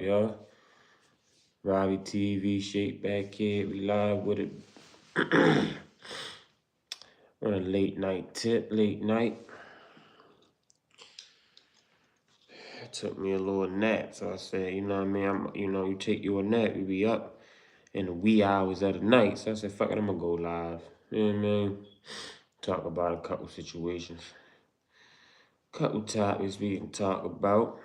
y'all. Robbie TV, Shake Back Kid, we live with it. On a late night tip, late night. I took me a little nap, so I said, you know what I mean? You take you a nap, you be up in the wee hours of the night. So I said, fuck it, I'm gonna go live. You know what I mean? Talk about a couple situations. Couple topics we can talk about.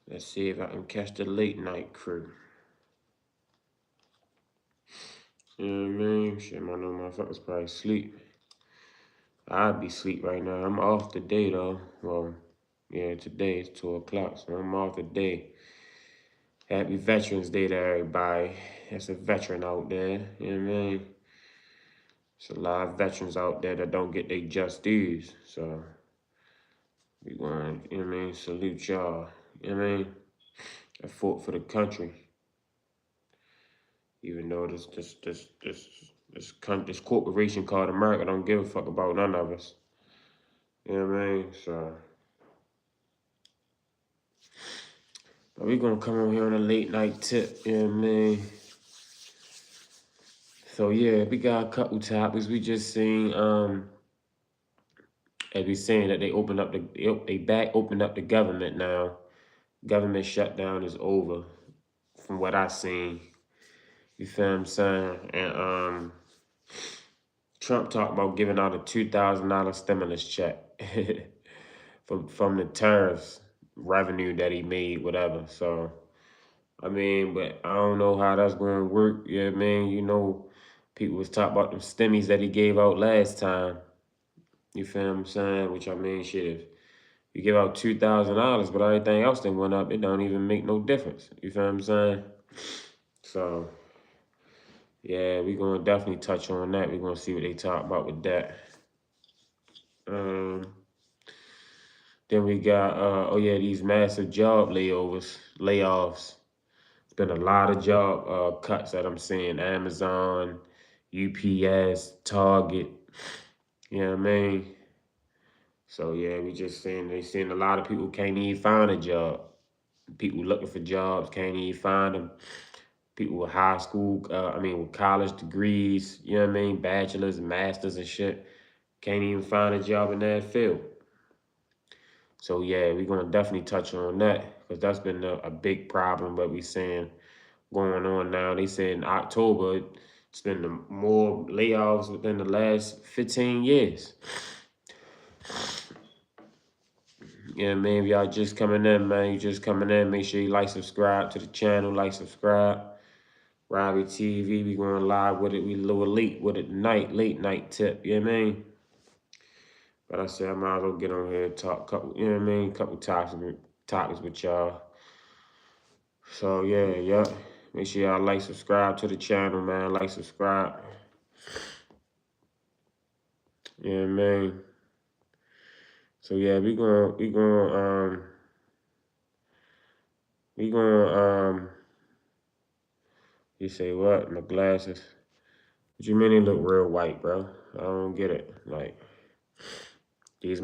Let's see if I can catch the late night crew. You know what I mean? Shit, my little motherfuckers probably sleep. I'd be asleep right now. I'm off today though. Well, yeah, today it's 2 o'clock, so I'm off today. Happy Veterans Day to everybody. That's a veteran out there. You know what I mean? There's a lot of veterans out there that don't get their just dues. So we want, you know what I mean, salute y'all. You know what I mean? I fought for the country. Even though this corporation called America don't give a fuck about none of us. You know what I mean? So but we gonna come on here on a late night tip, you know what I mean? So yeah, we got a couple topics. We just seen as we saying that they opened up opened up the government now. Government shutdown is over, from what I seen. You feel what I'm saying? And Trump talked about giving out a $2,000 stimulus check from the tariffs revenue that he made, whatever. So I mean, but I don't know how that's going to work. You know what I mean? You know, people was talking about them stimmies that he gave out last time. You feel what I'm saying? Which I mean, shit, if you give out $2,000, but everything else that went up, it don't even make no difference. You feel what I'm saying? So, yeah, we're going to definitely touch on that. We're going to see what they talk about with that. Then we got, these massive job layoffs. It's been a lot of job cuts that I'm seeing. Amazon, UPS, Target. You know what I mean? So yeah, they seeing a lot of people can't even find a job. People looking for jobs can't even find them. People with with college degrees, you know what I mean? Bachelors and masters and shit, can't even find a job in that field. So yeah, we're gonna definitely touch on that because that's been a big problem. What we seeing going on now. They said in October, it's been more layoffs within the last 15 years. Yeah, man, if y'all just coming in, man, you just coming in, make sure you like, subscribe to the channel, like, subscribe. Robbie TV, we going live with it. We a little late with it tonight, late night tip, you know what I mean? But I said I might as well get on here and talk couple, you know what I mean? Couple topics with y'all. So yeah. Make sure y'all like, subscribe to the channel, man. Like, subscribe. You know what I mean? So yeah, you say what? My glasses. What you mean they look real white, bro? I don't get it. Like these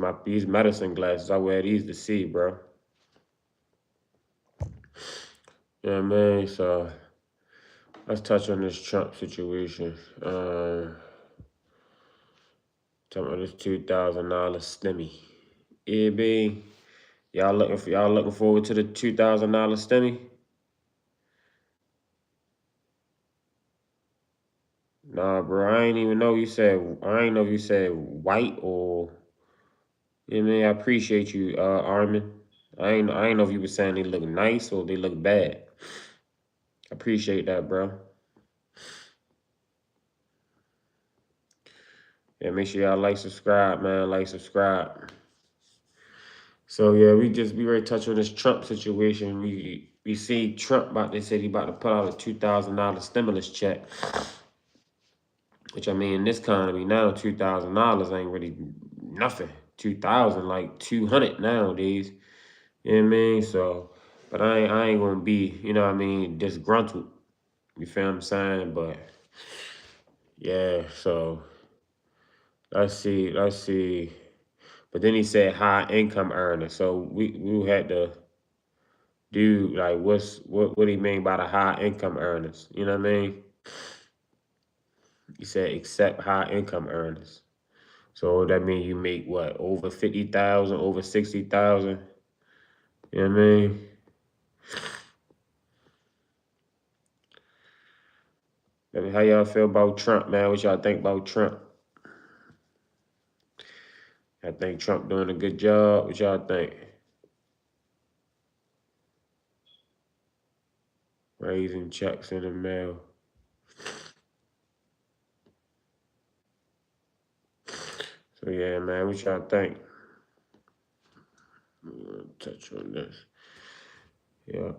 medicine glasses, I wear these to see, bro. You know what I mean? So let's touch on this Trump situation. Talking about this $2,000 stimmy. EB, y'all looking forward to the $2,000 stimmy? Nah, bro, I ain't even know you said. I ain't know if you said white or. You know what I mean? I appreciate you, Armin. I ain't know if you were saying they look nice or they look bad. I appreciate that, bro. Yeah, make sure y'all like, subscribe, man. Like, subscribe. So yeah, we ready to touch on this Trump situation. We see Trump they said he about to put out a $2,000 stimulus check. Which I mean, in this economy now, $2,000 ain't really nothing. 2,000, like 200 nowadays. You know what I mean? So, but I ain't gonna be, you know what I mean, disgruntled. You feel what I'm saying? But yeah, so let's see. But then he said high income earner. So we had to dude, like what do you mean by the high income earners? You know what I mean? You said except high income earners. So that mean you make what, over 50,000, over 60,000? You know what I mean? I mean, how y'all feel about Trump, man? What y'all think about Trump? I think Trump doing a good job. What y'all think? Raising checks in the mail. So yeah, man, what y'all think? I'm gonna touch on this. Yeah.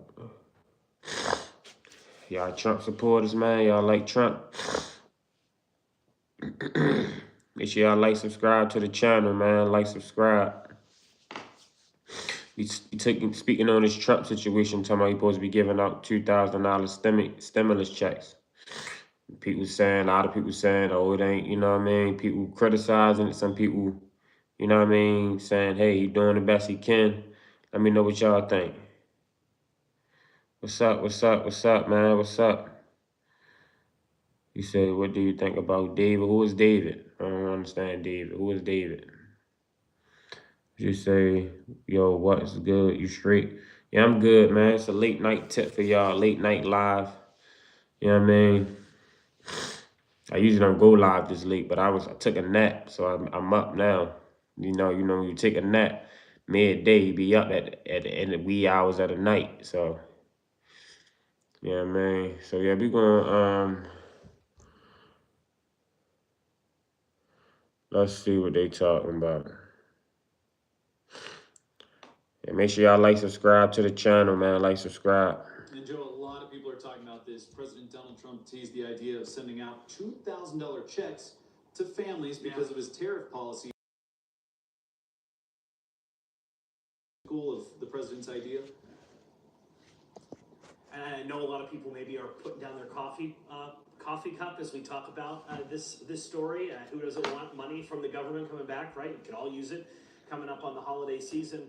Y'all Trump supporters, man. Y'all like Trump. Make sure y'all like, subscribe to the channel, man. Like, subscribe. Speaking on this Trump situation, talking about he supposed to be giving out $2,000 stimulus checks. People saying, a lot of people saying, oh, it ain't, you know what I mean? People criticizing it. Some people, you know what I mean, saying, hey, he doing the best he can. Let me know what y'all think. What's up? What's up? What's up, man? What's up? You said, what do you think about David? Who is David? I don't understand David. Who is David? Just say, yo, what's good? You straight? Yeah, I'm good, man. It's a late night tip for y'all, late night live. You know what I mean? I usually don't go live this late, but I took a nap, so I'm up now. You know, when you take a nap midday, you be up at the end of wee hours of the night. So, yeah, man. So yeah, we gonna let's see what they talking about. And make sure y'all like, subscribe to the channel, man. Like, subscribe. And Joe, a lot of people are talking about this. President Donald Trump teased the idea of sending out $2,000 checks to families because of his tariff policy. School of the president's idea. And I know a lot of people maybe are putting down their coffee cup as we talk about this story. Who doesn't want money from the government coming back, right? You could all use it coming up on the holiday season.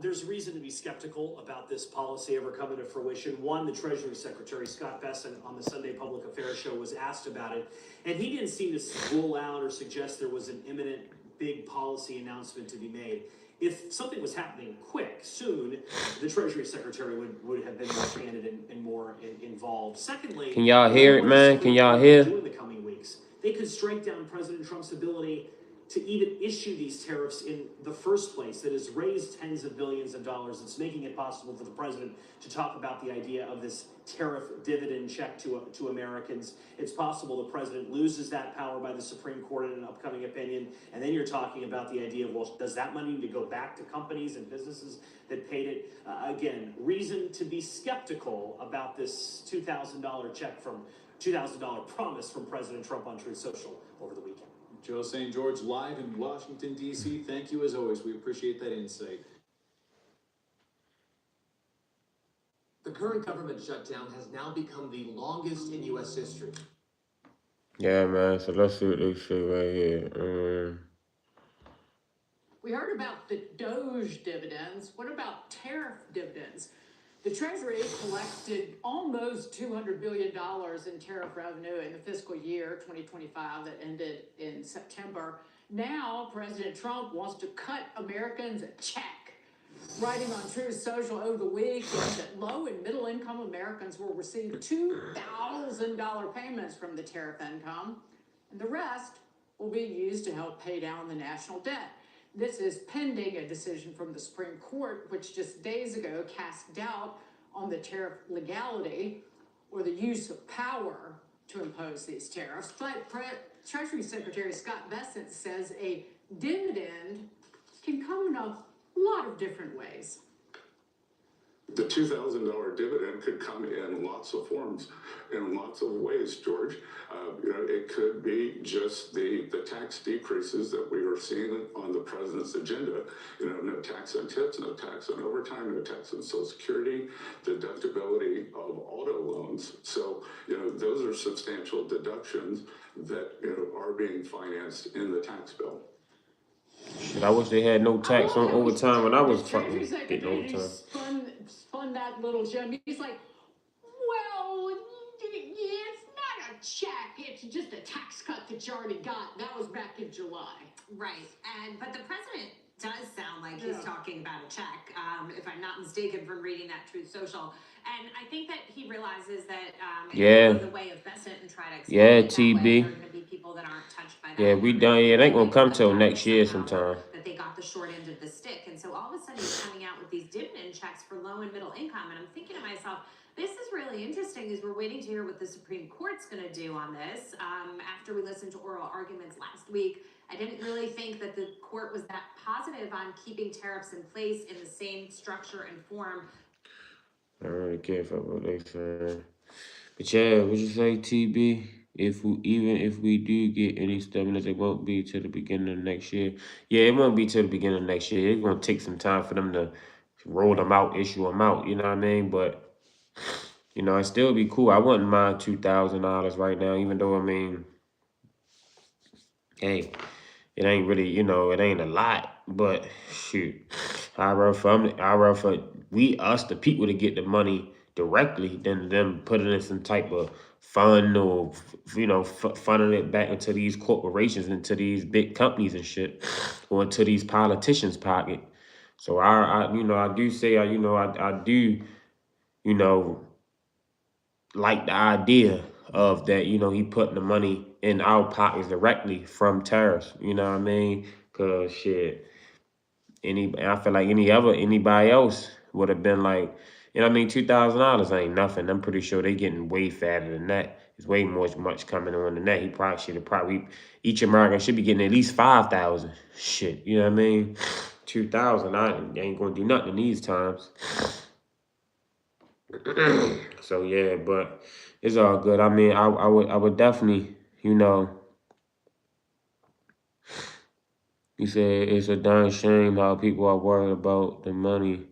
There's reason to be skeptical about this policy ever coming to fruition. One, the Treasury Secretary, Scott Bessent, on the Sunday Public Affairs show was asked about it, and he didn't seem to rule out or suggest there was an imminent big policy announcement to be made. If something was happening quick, soon, the Treasury Secretary would have been more candid and more involved. Secondly, Can y'all hear it, man? Can y'all hear? In the coming weeks, they could strike down President Trump's ability to even issue these tariffs in the first place. That has raised tens of billions of dollars. It's making it possible for the president to talk about the idea of this tariff dividend check to Americans. It's possible the president loses that power by the Supreme Court in an upcoming opinion. And then you're talking about the idea of, well, does that money need to go back to companies and businesses that paid it? Again, reason to be skeptical about this $2,000 check from $2,000 promise from President Trump on Truth Social over the weekend. Joe St. George live in Washington, D.C. Thank you as always. We appreciate that insight. The current government shutdown has now become the longest in U.S. history. Yeah, man. So let's see what they say right here. We heard about the Doge dividends. What about tariff dividends? The Treasury collected almost $200 billion in tariff revenue in the fiscal year 2025 that ended in September. Now, President Trump wants to cut Americans a check. Writing on Truth Social over the weekend that low and middle income Americans will receive $2,000 payments from the tariff income, and the rest will be used to help pay down the national debt. This is pending a decision from the Supreme Court, which just days ago cast doubt on the tariff legality or the use of power to impose these tariffs. But Treasury Secretary Scott Bessent says a dividend can come in a lot of different ways. The $2,000 dividend could come in lots of forms, in lots of ways, George. It could be just the tax decreases that we are seeing on the president's agenda. No tax on tips, no tax on overtime, no tax on Social Security, deductibility of auto loans. So, those are substantial deductions that, are being financed in the tax bill. Shit, I wish they had no I tax love on how overtime when I the was Treasury fucking getting Secretary overtime. spun that little gem. He's like, well, it's not a check. It's just a tax cut that you already got. That was back in July. Right. But the president does sound like he's talking about a check, if I'm not mistaken from reading that Truth Social. And I think that he realizes that it Yeah. will go the way of Bessent and try to exploit Yeah, it that way. There TB. are going to be people that aren't touched by that. Yeah, we done. Yeah, it ain't gonna come till next year Somehow, sometime. that they got the short end of the stick. And so all of a sudden he's coming out with these dividend checks for low and middle income. And I'm thinking to myself, this is really interesting as we're waiting to hear what the Supreme Court's going to do on this. After we listened to oral arguments last week, I didn't really think that the court was that positive on keeping tariffs in place in the same structure and form. I don't really care for what they saying. But yeah, what you say, TB? Even if we do get any stimulus, it won't be till the beginning of next year. Yeah, it won't be till the beginning of next year. It's gonna take some time for them to roll them out, issue them out. You know what I mean? But you know, it still be cool. I wouldn't mind $2,000 right now, even though I mean, hey, it ain't really, you know, it ain't a lot. But shoot, I rather for us the people to get the money directly than them put it in some type of fund or you know funneling it back into these corporations, into these big companies and shit, or into these politicians' pocket. So I you know, I do say I you know I do you know like the idea of that, you know, he putting the money in our pockets directly from tariffs. You know what I mean? Cause shit, I feel like anybody else would have been like, you know what I mean, $2,000 ain't nothing. I'm pretty sure they getting way fatter than that. It's way much coming on than that. He probably should have each American should be getting at least 5,000. Shit, you know what I mean? 2,000, I ain't gonna do nothing in these times. So yeah, but it's all good. I mean, I would definitely, you know, you said it's a darn shame how people are worried about the money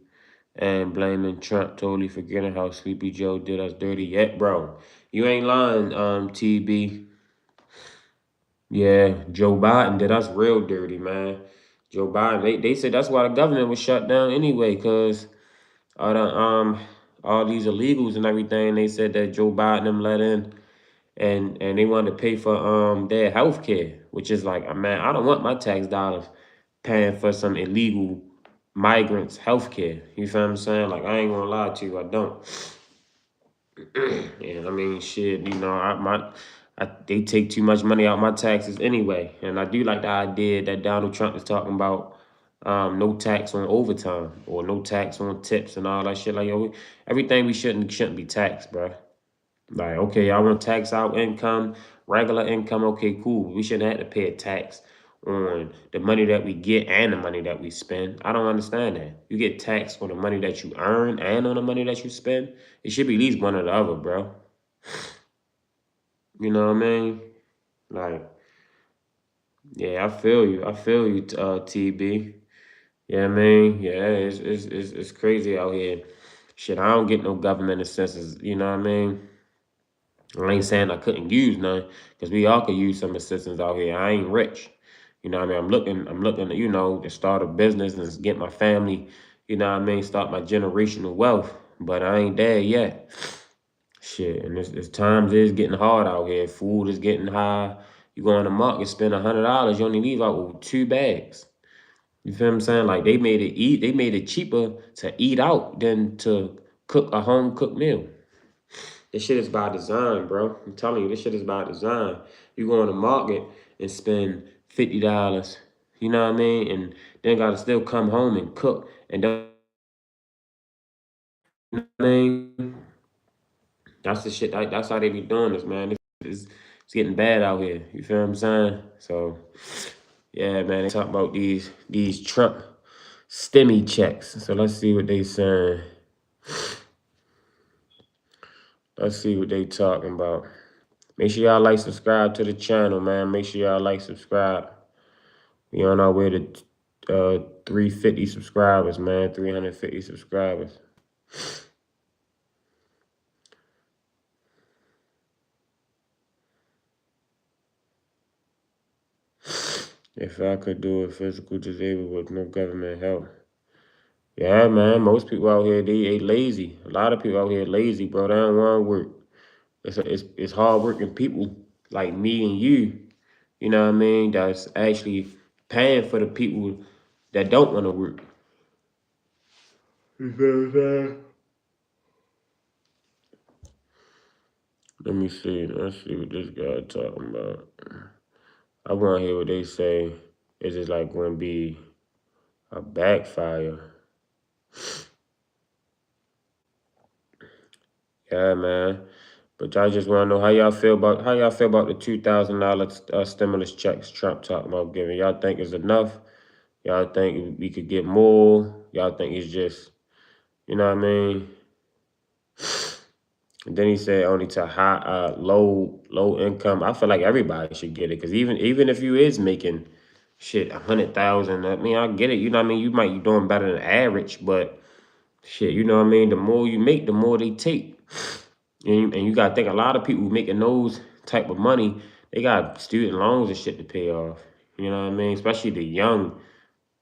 and blaming Trump, totally forgetting how Sleepy Joe did us dirty. Yet, bro, you ain't lying, TB. Yeah, Joe Biden did us real dirty, man. Joe Biden, they said that's why the government was shut down anyway, cause all the all these illegals and everything. They said that Joe Biden them let in. And they wanted to pay for their health care, which is like, man, I don't want my tax dollars paying for some illegal migrants' health care. You feel what I'm saying? Like, I ain't gonna lie to you, I don't. And I mean, shit, you know, they take too much money out my taxes anyway. And I do like the idea that Donald Trump is talking about no tax on overtime or no tax on tips and all that shit. Like, yo, everything we shouldn't be taxed, bro. Like, okay, I want to tax our income, regular income. Okay, cool. We shouldn't have to pay a tax on the money that we get and the money that we spend. I don't understand that. You get taxed on the money that you earn and on the money that you spend. It should be at least one or the other, bro. You know what I mean? Like, yeah, I feel you. I feel you, TB. Yeah, I mean, yeah, it's crazy out here. Shit, I don't get no government assistance. You know what I mean? I ain't saying I couldn't use none, because we all could use some assistance out here. I ain't rich. You know what I mean? I'm looking, you know, to start a business and get my family, you know what I mean, start my generational wealth. But I ain't there yet. Shit, and it's times is getting hard out here. Food is getting high. You go in the market, spend $100, you only leave out with 2 bags. You feel what I'm saying? Like they made it cheaper to eat out than to cook a home cooked meal. This shit is by design, bro. I'm telling you, this shit is by design. You go on the market and spend $50, you know what I mean? And then gotta still come home and cook. And don't, you know what I mean? That's the shit. That's how they be doing this, man. It's getting bad out here. You feel what I'm saying? So, yeah, man. They talk about these Trump stimmy checks. So let's see what they saying. Let's see what they talking about. Make sure y'all like, subscribe to the channel, man. Make sure y'all like, subscribe. We on our way to 350 subscribers, man. 350 subscribers. If I could do it, physical disabled with no government help. Yeah, man. Most people out here they lazy. A lot of people out here lazy, bro. They don't want to work. It's hard working people like me and you. You know what I mean? That's actually paying for the people that don't want to work. You feel what I'm saying? Let me see. Let's see what this guy talking about. I want to hear what they say. Is it like going to be a backfire? Yeah, man. But y'all just want to know how y'all feel about the $2,000 stimulus checks Trump talking about giving. Y'all think it's enough? Y'all think we could get more? Y'all think it's just, you know what I mean? And then he said only to low income. I feel like everybody should get it because even if you is making shit 100,000, I mean I get it. You know what I mean? You might be doing better than average, but shit, you know what I mean? The more you make, the more they take. And you gotta think a lot of people making those type of money, they got student loans and shit to pay off. You know what I mean? Especially the young,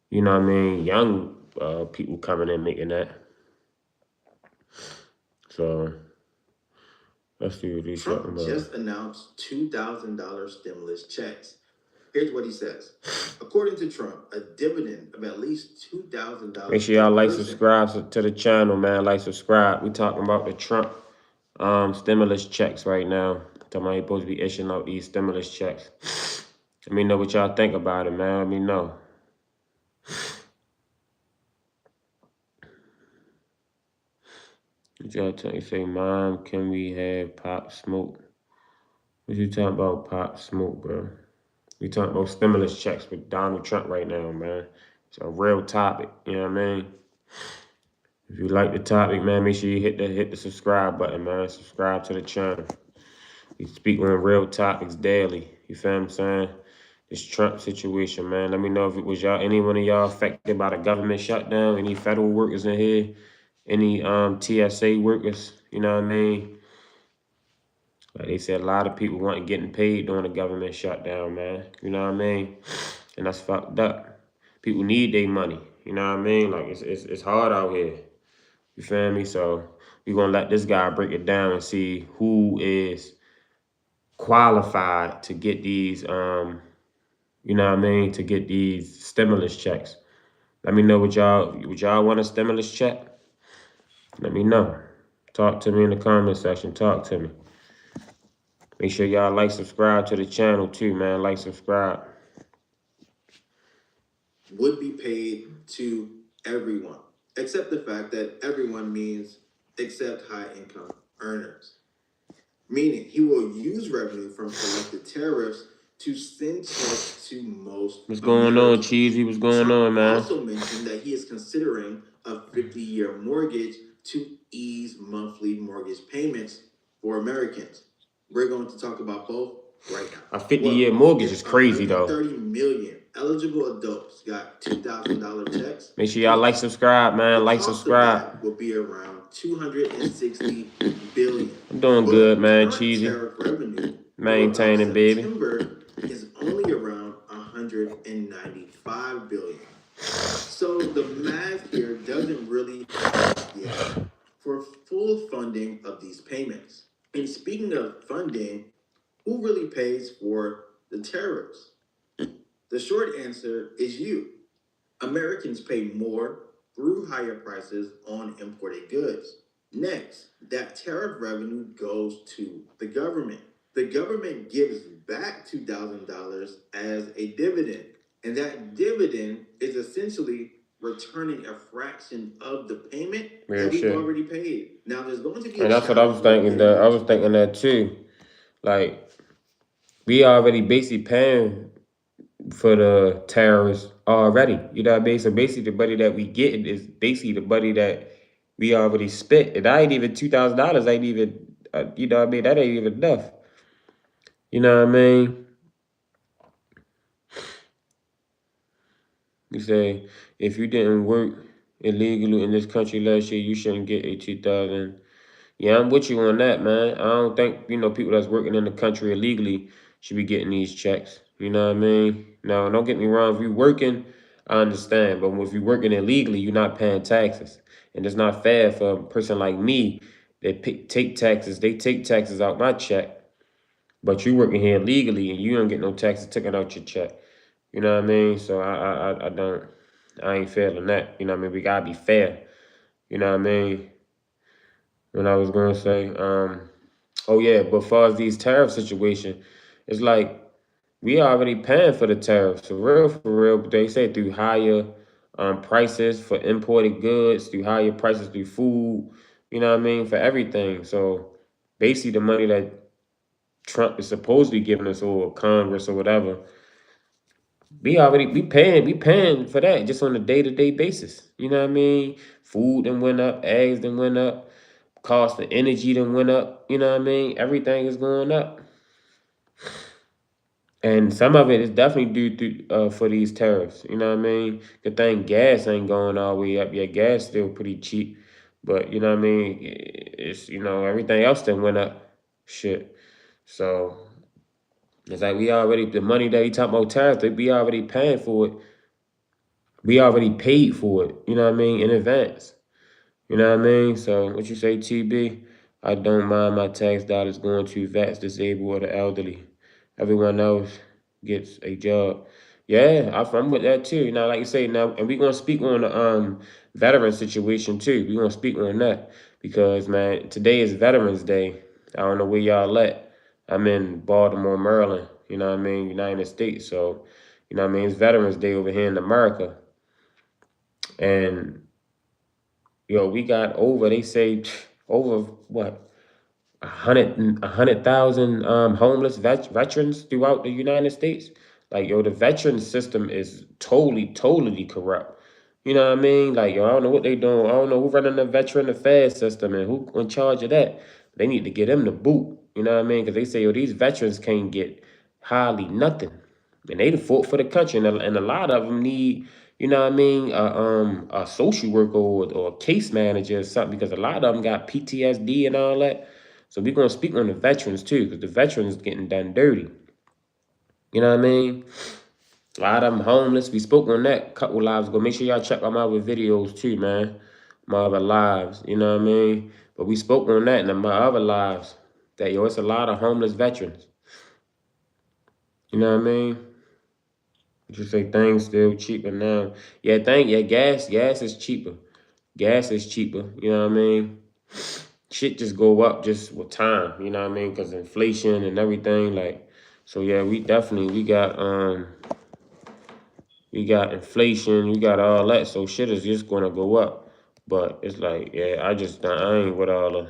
you know what I mean, young people coming in making that. So let's see what he's talking Trump about. just announced $2,000 stimulus checks. Here's what he says. According to Trump, a dividend of at least $2,000. Make sure y'all like, subscribe to the channel, man. Like, subscribe. We talking about the Trump stimulus checks right now. Talking about he supposed to be issuing out these stimulus checks. Let me know what y'all think about it, man. Let me know. What y'all think? Say, Mom, can we have Pop Smoke? What you talking about, Pop Smoke, bro? We talking about stimulus checks with Donald Trump right now, man. It's a real topic, you know what I mean? If you like the topic, man, make sure you hit the subscribe button, man. Subscribe to the channel. We speak on real topics daily. You feel what I'm saying? This Trump situation, man. Let me know if it was any one of y'all affected by the government shutdown. Any federal workers in here? Any TSA workers? You know what I mean? Like they said, a lot of people weren't getting paid during the government shutdown, man. You know what I mean? And that's fucked up. People need their money. You know what I mean? Like it's hard out here. You feel me? So we're gonna let this guy break it down and see who is qualified to get these you know what I mean, to get these stimulus checks. Let me know would y'all want a stimulus check? Let me know. Talk to me in the comment section. Talk to me. Make sure y'all like, subscribe to the channel too, man. Like, subscribe. Would be paid to everyone, except the fact that everyone means except high income earners. Meaning he will use revenue from collected tariffs to send checks to most What's going on, Cheesy? What's going on, man? Also mentioned that he is considering a 50-year mortgage to ease monthly mortgage payments for Americans. We're going to talk about both right now. A 50-year mortgage is crazy, though. 30 million eligible adults got $2,000 checks. Make sure y'all like, subscribe, man. Like, subscribe. Will be around $260 billion. I'm doing good, man. Cheesy. Revenue maintaining, baby. September is only around $195 billion. So the math here doesn't really yet for full funding of these payments. And speaking of funding, who really pays for the tariffs? The short answer is you. Americans pay more through higher prices on imported goods. Next, that tariff revenue goes to the government. The government gives back $2,000 as a dividend. And that dividend is essentially returning a fraction of the payment that we've already paid. Now, there's going to be and that's what I was thinking. I was thinking that too. Like, we already basically paying for the tariffs already. You know what I mean? So basically, the money that we get is basically the money that we already spent. And I ain't even $2,000. Ain't even, you know what I mean? That ain't even enough. You know what I mean? You say, if you didn't work illegally in this country last year, you shouldn't get a 2,000. Yeah, I'm with you on that, man. I don't think, people that's working in the country illegally should be getting these checks. You know what I mean? Now, don't get me wrong. If you're working, I understand. But if you're working illegally, you're not paying taxes. And it's not fair for a person like me that take taxes. They take taxes out my check, but you working here legally and you don't get no taxes taken out your check. You know what I mean? So I don't, I ain't feeling that. You know what I mean? We gotta be fair. You know what I mean? What I was gonna say, oh yeah, but far as these tariff situation, it's like we already paying for the tariffs for real. But they say through higher prices for imported goods, through higher prices through food. You know what I mean? For everything. So basically, the money that Trump is supposedly giving us or Congress or whatever, we paying for that just on a day-to-day basis. You know what I mean? Food then went up, eggs then went up, cost of energy then went up. You know what I mean? Everything is going up. And some of it is definitely due to for these tariffs. You know what I mean? Good thing gas ain't going all the way up. Yeah, gas still pretty cheap. But you know what I mean? It's everything else that went up. Shit. So it's like we already the money that he talking about tariffs, we already paying for it. We already paid for it, you know what I mean, in advance. You know what I mean? So what you say, TB? I don't mind my tax dollars going to vets, disabled, or the elderly. Everyone else gets a job. Yeah, I'm with that too. Now, like you say, now, and we're gonna speak on the veteran situation too. We're gonna speak on that because man, today is Veterans Day. I don't know where y'all at. I'm in Baltimore, Maryland. You know what I mean, United States. So, you know what I mean, it's Veterans Day over here in America, and we got over. They say over what 100,000 homeless veterans throughout the United States. Like, the veteran system is totally corrupt. You know what I mean? Like, I don't know what they doing. I don't know who running the veteran affairs system and who in charge of that. They need to get them the boot. You know what I mean? Because they say, these veterans can't get hardly nothing. And they fought for the country. And a lot of them need, you know what I mean, a social worker or a case manager or something, because a lot of them got PTSD and all that. So we're gonna speak on the veterans too, because the veterans getting done dirty. You know what I mean? A lot of them homeless. We spoke on that a couple lives ago. Make sure y'all check out my other videos too, man. My other lives. You know what I mean? But we spoke on that in my other lives. That it's a lot of homeless veterans. You know what I mean? You say things still cheaper now. Yeah, gas is cheaper. Gas is cheaper. You know what I mean? Shit just go up just with time, you know what I mean? Because inflation and everything, like, so yeah, we got inflation, we got all that, so shit is just gonna go up. But it's like, yeah, I ain't with all the,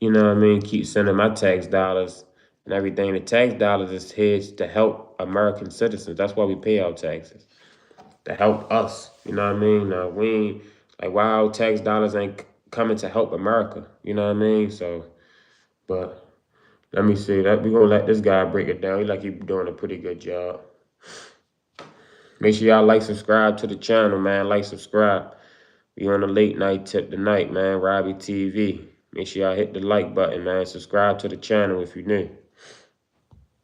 you know what I mean, keep sending my tax dollars and everything. The tax dollars is here to help American citizens. That's why we pay our taxes, to help us. You know what I mean? We ain't, like, why our tax dollars ain't coming to help America. You know what I mean? So, but let me see that we gonna let this guy break it down. He doing a pretty good job. Make sure y'all subscribe to the channel, man. Subscribe. We on the late night tip tonight, man. Robbie TV. Make sure y'all hit the like button, man. Subscribe to the channel if you're new.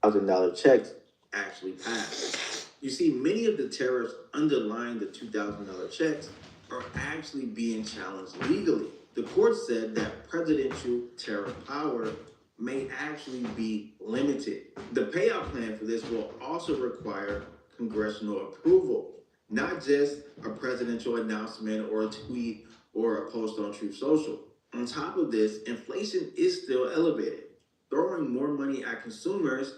$1,000 checks actually passed. You see, many of the tariffs underlying the $2,000 checks are actually being challenged legally. The court said that presidential tariff power may actually be limited. The payout plan for this will also require congressional approval, not just a presidential announcement or a tweet or a post on Truth Social. On top of this, inflation is still elevated. Throwing more money at consumers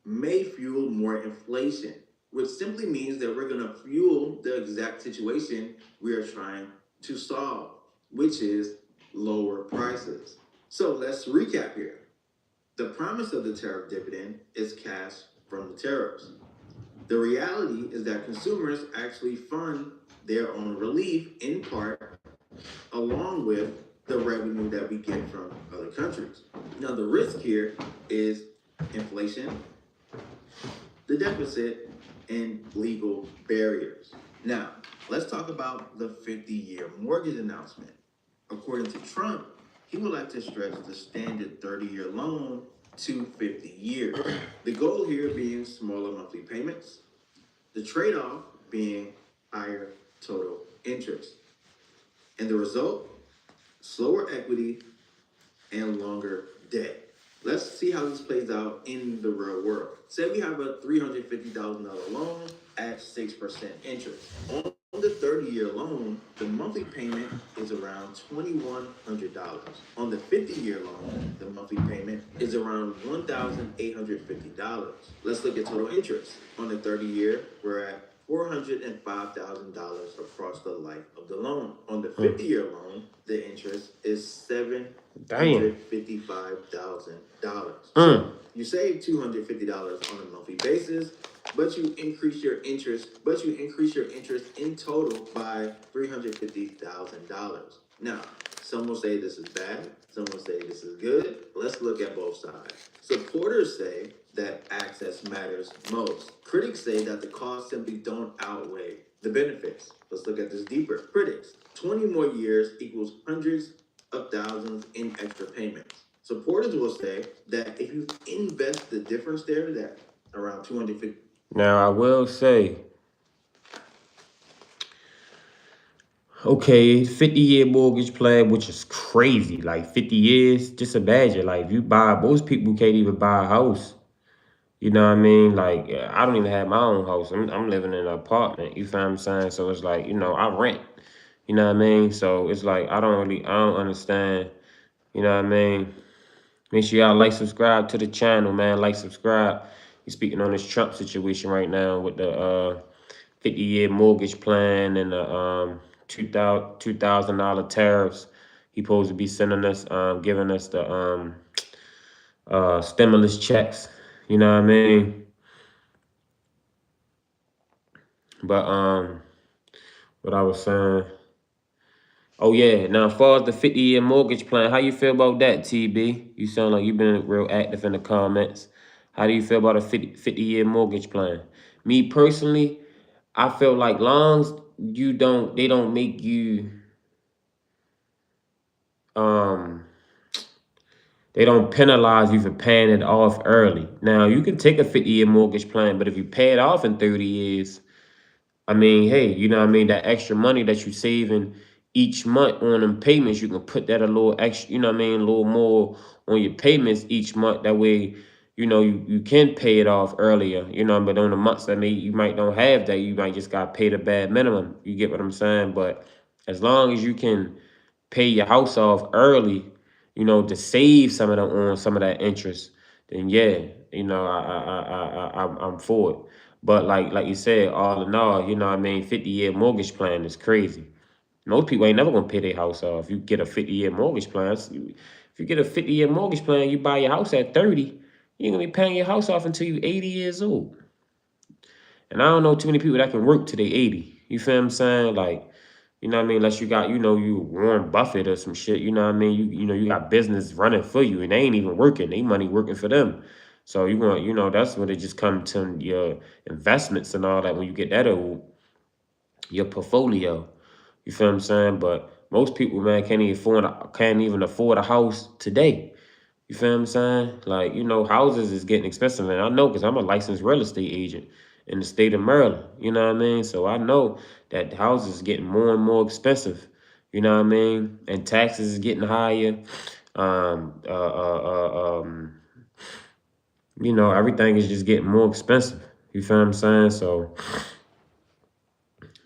may fuel more inflation, which simply means that we're going to fuel the exact situation we are trying to solve, which is lower prices. So let's recap here. The promise of the tariff dividend is cash from the tariffs. The reality is that consumers actually fund their own relief in part, along with the revenue that we get from other countries. Now, the risk here is inflation, the deficit, and legal barriers. Now, let's talk about the 50-year mortgage announcement. According to Trump, he would like to stretch the standard 30-year loan to 50 years. The goal here being smaller monthly payments, the trade-off being higher total interest. And the result, slower equity and longer debt. Let's see how this plays out in the real world. Say we have a $350,000 loan at 6% interest. On the 30-year loan, the monthly payment is around $2,100. On the 50-year loan, the monthly payment is around $1,850. Let's look at total interest. On the 30-year, we're at $405,000 across the life of the loan. On the 50-year loan, the interest is $755,000. So you save $250 on a monthly basis, but you increase your interest in total by $350,000. Now, some will say this is bad, some will say this is good. Let's look at both sides. Supporters say that access matters most. Critics say that the costs simply don't outweigh the benefits. Let's look at this deeper. Critics, 20 more years equals hundreds of thousands in extra payments. Supporters will say that if you invest the difference there, that around 250. Now I will say, okay, 50-year mortgage plan, which is crazy. Like 50 years, just imagine, like if you buy, most people can't even buy a house. You know what I mean? Like I don't even have my own house. I'm living in an apartment. You feel what I'm saying? So it's like, I rent. You know what I mean? So it's like I don't understand. You know what I mean? Make sure y'all like, subscribe to the channel, man. Like, subscribe. He's speaking on this Trump situation right now with the 50-year mortgage plan and the $2,000 tariffs. He supposed to be sending us, giving us the stimulus checks. You know what I mean? But what I was saying. Oh yeah. Now, as far as the 50-year mortgage plan, how you feel about that, TB? You sound like you've been real active in the comments. How do you feel about a 50-year mortgage plan? Me personally, I feel like long as they don't make you they don't penalize you for paying it off early. Now, you can take a 50-year mortgage plan, but if you pay it off in 30 years, I mean, hey, you know what I mean? That extra money that you saving each month on them payments, you can put that a little extra, you know what I mean? A little more on your payments each month. That way, you can pay it off earlier, but on the months that you might don't have that, you might just got to pay the bad minimum. You get what I'm saying? But as long as you can pay your house off early, to save some of that interest, then yeah, I'm for it. But like you said, all in all, 50-year mortgage plan is crazy. Most people ain't never gonna pay their house off. You get a 50-year mortgage plan. If you get a 50-year mortgage plan, you buy your house at 30, you're gonna be paying your house off until you're 80 years old. And I don't know too many people that can work till they 80. You feel what I'm saying? Like, you know what I mean? Unless you got, you Warren Buffett or some shit, you know what I mean? You got business running for you and they ain't even working. They money working for them. So you want, that's when it just comes to your investments and all that. When you get that old, your portfolio, you feel what I'm saying? But most people, man, can't even afford a house today. You feel what I'm saying? Like, houses is getting expensive. And I know because I'm a licensed real estate agent in the state of Maryland. You know what I mean? So I know that houses is getting more and more expensive. You know what I mean? And taxes is getting higher. Everything is just getting more expensive. You feel what I'm saying? So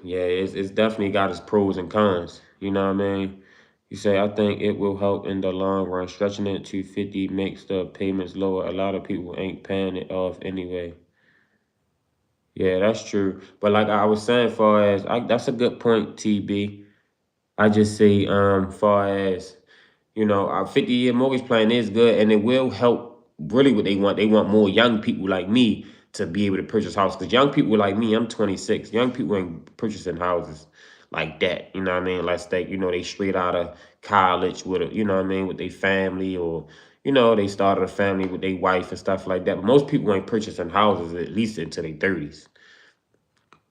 yeah, it's definitely got its pros and cons. You know what I mean? You say, I think it will help in the long run. Stretching it to 50 makes the payments lower. A lot of people ain't paying it off anyway. Yeah, that's true. But like I was saying, that's a good point, TB. I just say, far as our 50-year mortgage plan is good and it will help really what they want. They want more young people like me to be able to purchase houses. Because young people like me, I'm 26. Young people ain't purchasing houses like that. You know what I mean? Let's think, they straight out of college with with their family or, they started a family with their wife and stuff like that. But most people ain't purchasing houses at least into their 30s.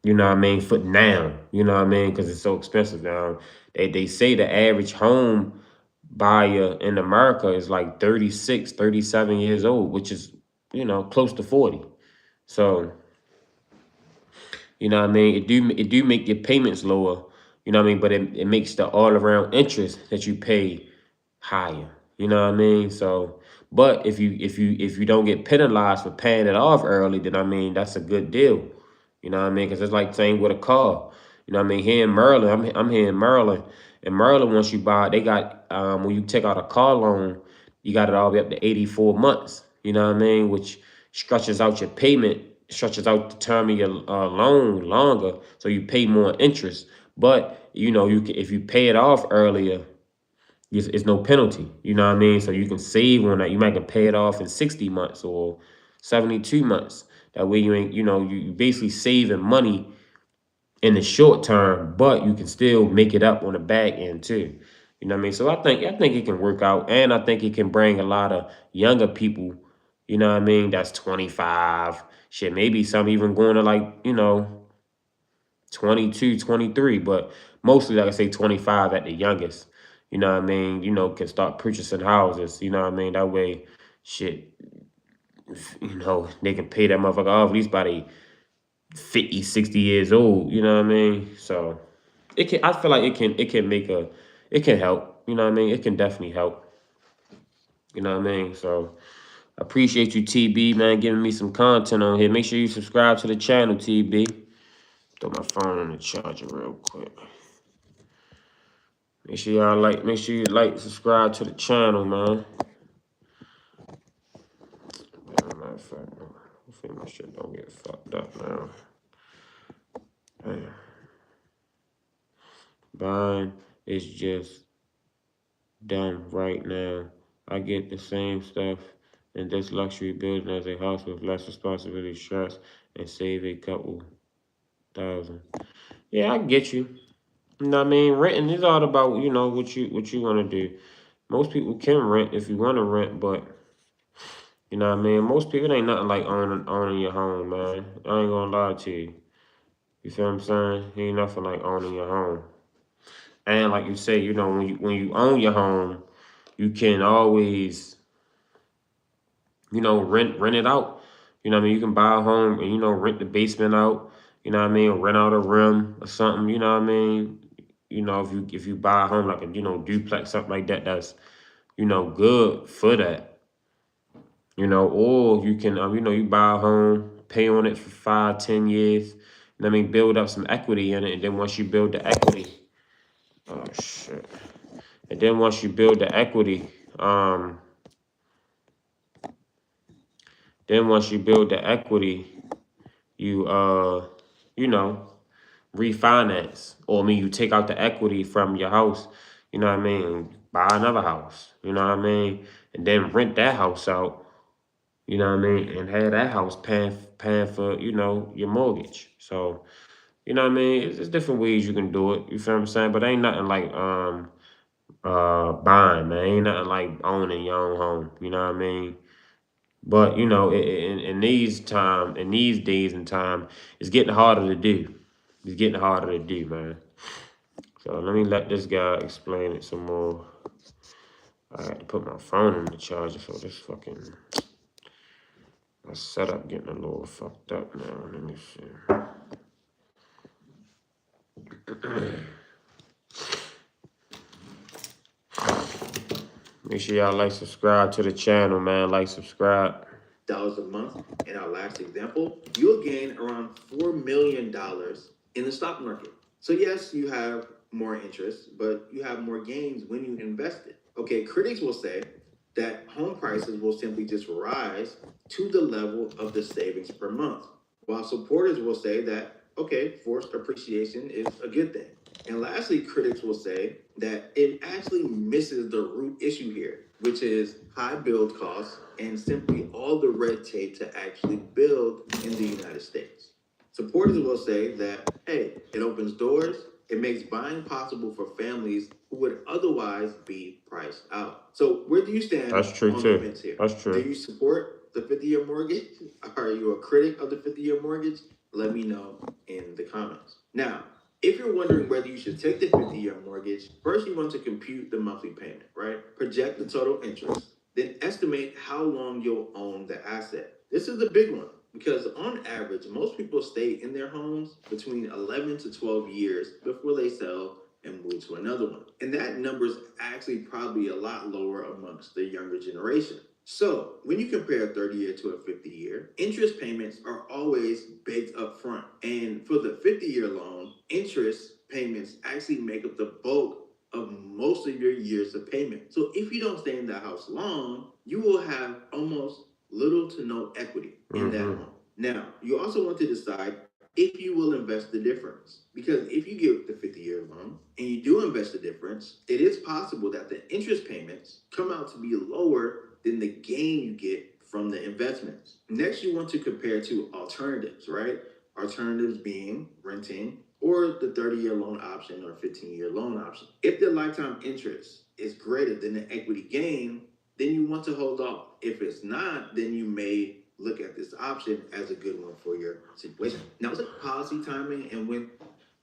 You know what I mean? For now, you know what I mean? Because it's so expensive now. They say the average home buyer in America is like 36, 37 years old, which is, close to 40. So, you know what I mean? It do make your payments lower, you know what I mean? But it makes the all around interest that you pay higher. You know what I mean? So, but if you don't get penalized for paying it off early, then I mean that's a good deal. You know what I mean? Because it's like same with a car. You know what I mean? Here in Maryland, I'm here in Maryland. In Maryland, once you buy, they got when you take out a car loan, you got it all the way up to 84 months. You know what I mean? Which stretches out your payment, stretches out the term of your loan longer, so you pay more interest. But if you pay it off earlier, it's no penalty. You know what I mean? So you can save on that. You might can pay it off in 60 months or 72 months. That way you ain't, you basically saving money in the short term, but you can still make it up on the back end too. You know what I mean? So I think it can work out, and I think it can bring a lot of younger people, you know what I mean, that's 25, shit, maybe some even going to like, 22, 23, but mostly like I say 25 at the youngest. You know what I mean? Can start purchasing houses, you know what I mean? That way, shit, they can pay that motherfucker off at least by the 50, 60 years old, you know what I mean? So I feel like it can help, you know what I mean? It can definitely help. You know what I mean? So I appreciate you, TB, man, giving me some content on here. Make sure you subscribe to the channel, TB. Throw my phone on the charger real quick. Make sure you like, subscribe to the channel, man. Matter of fact, hopefully my shit don't get fucked up now. Damn. Buying is just dumb right now. I get the same stuff in this luxury building as a house with less responsibility, stress, and save a couple thousand. Yeah, I get you. You know what I mean? Renting is all about, what you want to do. Most people can rent if you want to rent, but you know what I mean? Most people, it ain't nothing like owning your home, man. I ain't gonna lie to you. You feel what I'm saying? Ain't nothing like owning your home. And like you say, when you own your home, you can always, rent it out. You know what I mean? You can buy a home and, rent the basement out. You know what I mean? Rent out a room or something, you know what I mean? If you buy a home like a, duplex, something like that, that's, good for that. Or you can, you buy a home, pay on it for 5, 10 years. You know what I mean? Build up some equity in it. And then once you build the equity, oh shit. And then once you build the equity, um, then once you build the equity, you you know, refinance. Or I mean you take out the equity from your house, you know what I mean, buy another house, you know what I mean? And then rent that house out, you know what I mean, and have that house paying for, your mortgage. So, you know what I mean? It's different ways you can do it. You feel what I'm saying? But ain't nothing like buying, man. Ain't nothing like owning your own home. You know what I mean? But in these days and time, it's getting harder to do. It's getting harder to do, man. So let me let this guy explain it some more. I had to put my phone in the charger, so this fucking my setup getting a little fucked up now. Let me see. Make sure y'all like, subscribe to the channel, man. Like, subscribe. Dollars a month. In our last example, you'll gain around $4 million in the stock market. So yes, you have more interest, but you have more gains when you invest it. Okay, critics will say that home prices will simply just rise to the level of the savings per month, while supporters will say that, okay, forced appreciation is a good thing. And lastly, critics will say that it actually misses the root issue here, which is high build costs and simply all the red tape to actually build in the United States. Supporters will say that, hey, it opens doors, it makes buying possible for families who would otherwise be priced out. So where do you stand That's true on too. the fence here? That's true. Do you support the 50-year mortgage? Are you a critic of the 50-year mortgage? Let me know in the comments. Now, If you're wondering whether you should take the 50-year mortgage, first you want to compute the monthly payment, right? Project the total interest, then estimate how long you'll own the asset. This is the big one because on average, most people stay in their homes between 11 to 12 years before they sell and move to another one. And that number is actually probably a lot lower amongst the younger generation. So, when you compare a 30-year to a 50-year, interest payments are always baked up front. And for the 50-year loan, interest payments actually make up the bulk of most of your years of payment. So, if you don't stay in that house long, you will have almost little to no equity in that home. Now, you also want to decide if you will invest the difference. Because if you get the 50-year loan and you do invest the difference, it is possible that the interest payments come out to be lower than the gain you get from the investments. Next, you want to compare to alternatives, right? Alternatives being renting or the 30-year loan option or 15-year loan option. If the lifetime interest is greater than the equity gain, then you want to hold off. If it's not, then you may look at this option as a good one for your situation. Now, it's policy timing and when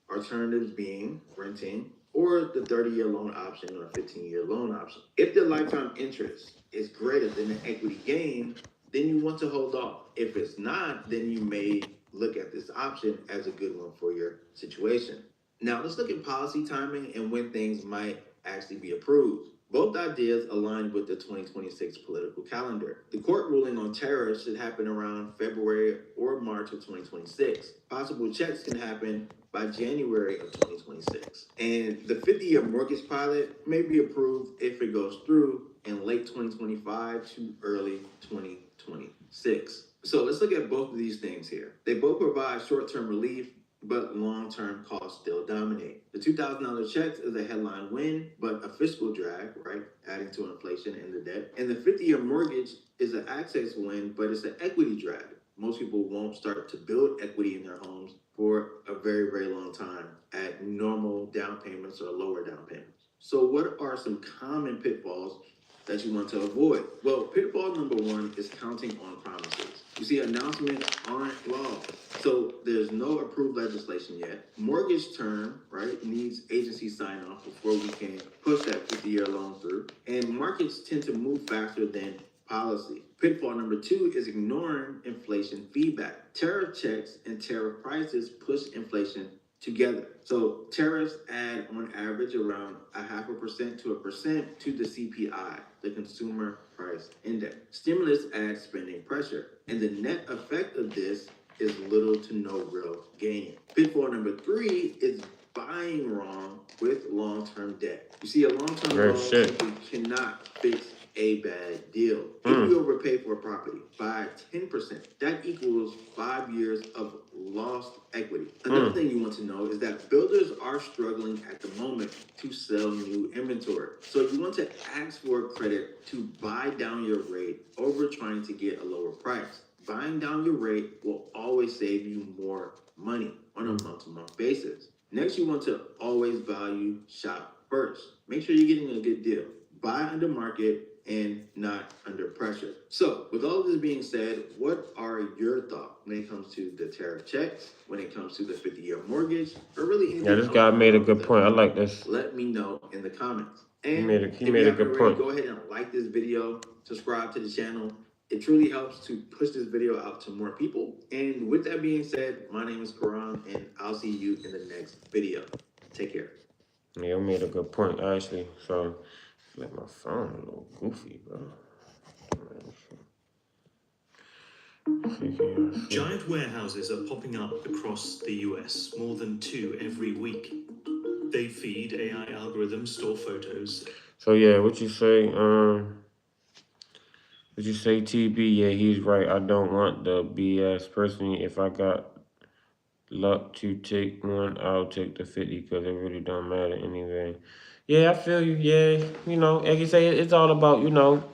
alternatives being renting or the 30-year loan option or 15-year loan option. If the lifetime interest is greater than the equity gain, then you want to hold off. If it's not, then you may look at this option as a good one for your situation. Now, let's look at policy timing and when things might actually be approved. Both ideas align with the 2026 political calendar. The court ruling on tariffs should happen around February or March of 2026. Possible checks can happen by January of 2026. And the 50-year mortgage pilot may be approved if it goes through in late 2025 to early 2026. So let's look at both of these things here. They both provide short-term relief, but long-term costs still dominate. The $2,000 checks is a headline win, but a fiscal drag, right? Adding to inflation and the debt. And the 50-year mortgage is an access win, but it's an equity drag. Most people won't start to build equity in their homes for a very, very long time at normal down payments or lower down payments. So what are some common pitfalls that you want to avoid? Well, pitfall number one is counting on promises. You see, announcements aren't law. So there's no approved legislation yet. Mortgage term, right, needs agency sign off before we can push that 50-year loan through. And markets tend to move faster than policy. Pitfall number two is ignoring inflation feedback. Tariff checks and tariff prices push inflation together. So tariffs add on average around 0.5% to 1% to the CPI, the Consumer Price Index. Stimulus adds spending pressure, and the net effect of this is little to no real gain. Pitfall number three is buying wrong with long-term debt. You see, a long-term loan simply cannot fix a bad deal. If you overpay for a property by 10%, that equals 5 years of lost equity. Another thing you want to know is that builders are struggling at the moment to sell new inventory. So you want to ask for credit to buy down your rate over trying to get a lower price. Buying down your rate will always save you more money on a month-to-month basis. Next, you want to always value shop first. Make sure you're getting a good deal. Buy under market and not under pressure. So, with all of this being said, what are your thoughts when it comes to the tariff checks, when it comes to the 50-year mortgage, or really anything else? Yeah, this guy made a good point. I like this. Let me know in the comments. And he made a good point. Go ahead and like this video, subscribe to the channel. It truly helps to push this video out to more people. And with that being said, my name is Karan, and I'll see you in the next video. Take care. Yeah, I made a good point, actually. So, like my phone a little goofy, bro. Giant warehouses are popping up across the US, more than 2 every week. They feed AI algorithms, store photos. So yeah, what you say? What you say, TB? Yeah, he's right. I don't want the BS. Personally, if I got luck to take one, I'll take the 50 because it really don't matter anyway. Yeah, I feel you. Yeah, you know, like you say, it's all about, you know,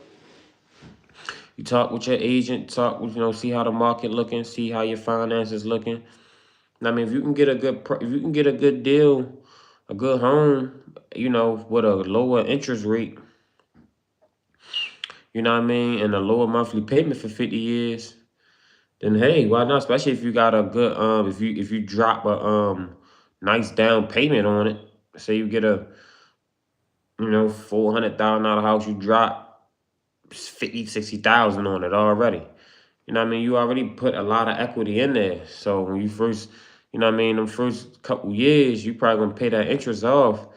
you talk with your agent, talk with, you know, see how the market looking, see how your finances looking. And I mean, if you can get a good, if you can get a good deal, a good home, you know, with a lower interest rate, you know what I mean, and a lower monthly payment for 50 years, then hey, why not? Especially if you got a good, if you drop a nice down payment on it. Say you get a, $400,000 house, you drop 50, 60,000 on it already. You know what I mean? You already put a lot of equity in there. So when you first, them first couple years, you probably gonna pay that interest off.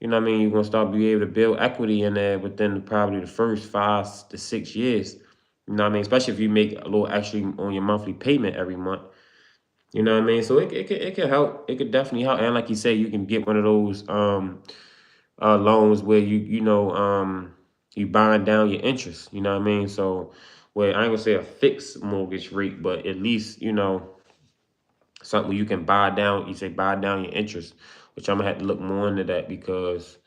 You know what I mean? You're gonna start be able to build equity in there within probably the first 5 to 6 years. You know what I mean? Especially if you make a little extra on your monthly payment every month. You know what I mean? So it can help. It could definitely help. And like you say, you can get one of those loans where you buying down your interest. You know what I mean? So where I ain't gonna say a fixed mortgage rate, but at least something where you can buy down. You say buy down your interest, which I'm gonna have to look more into that because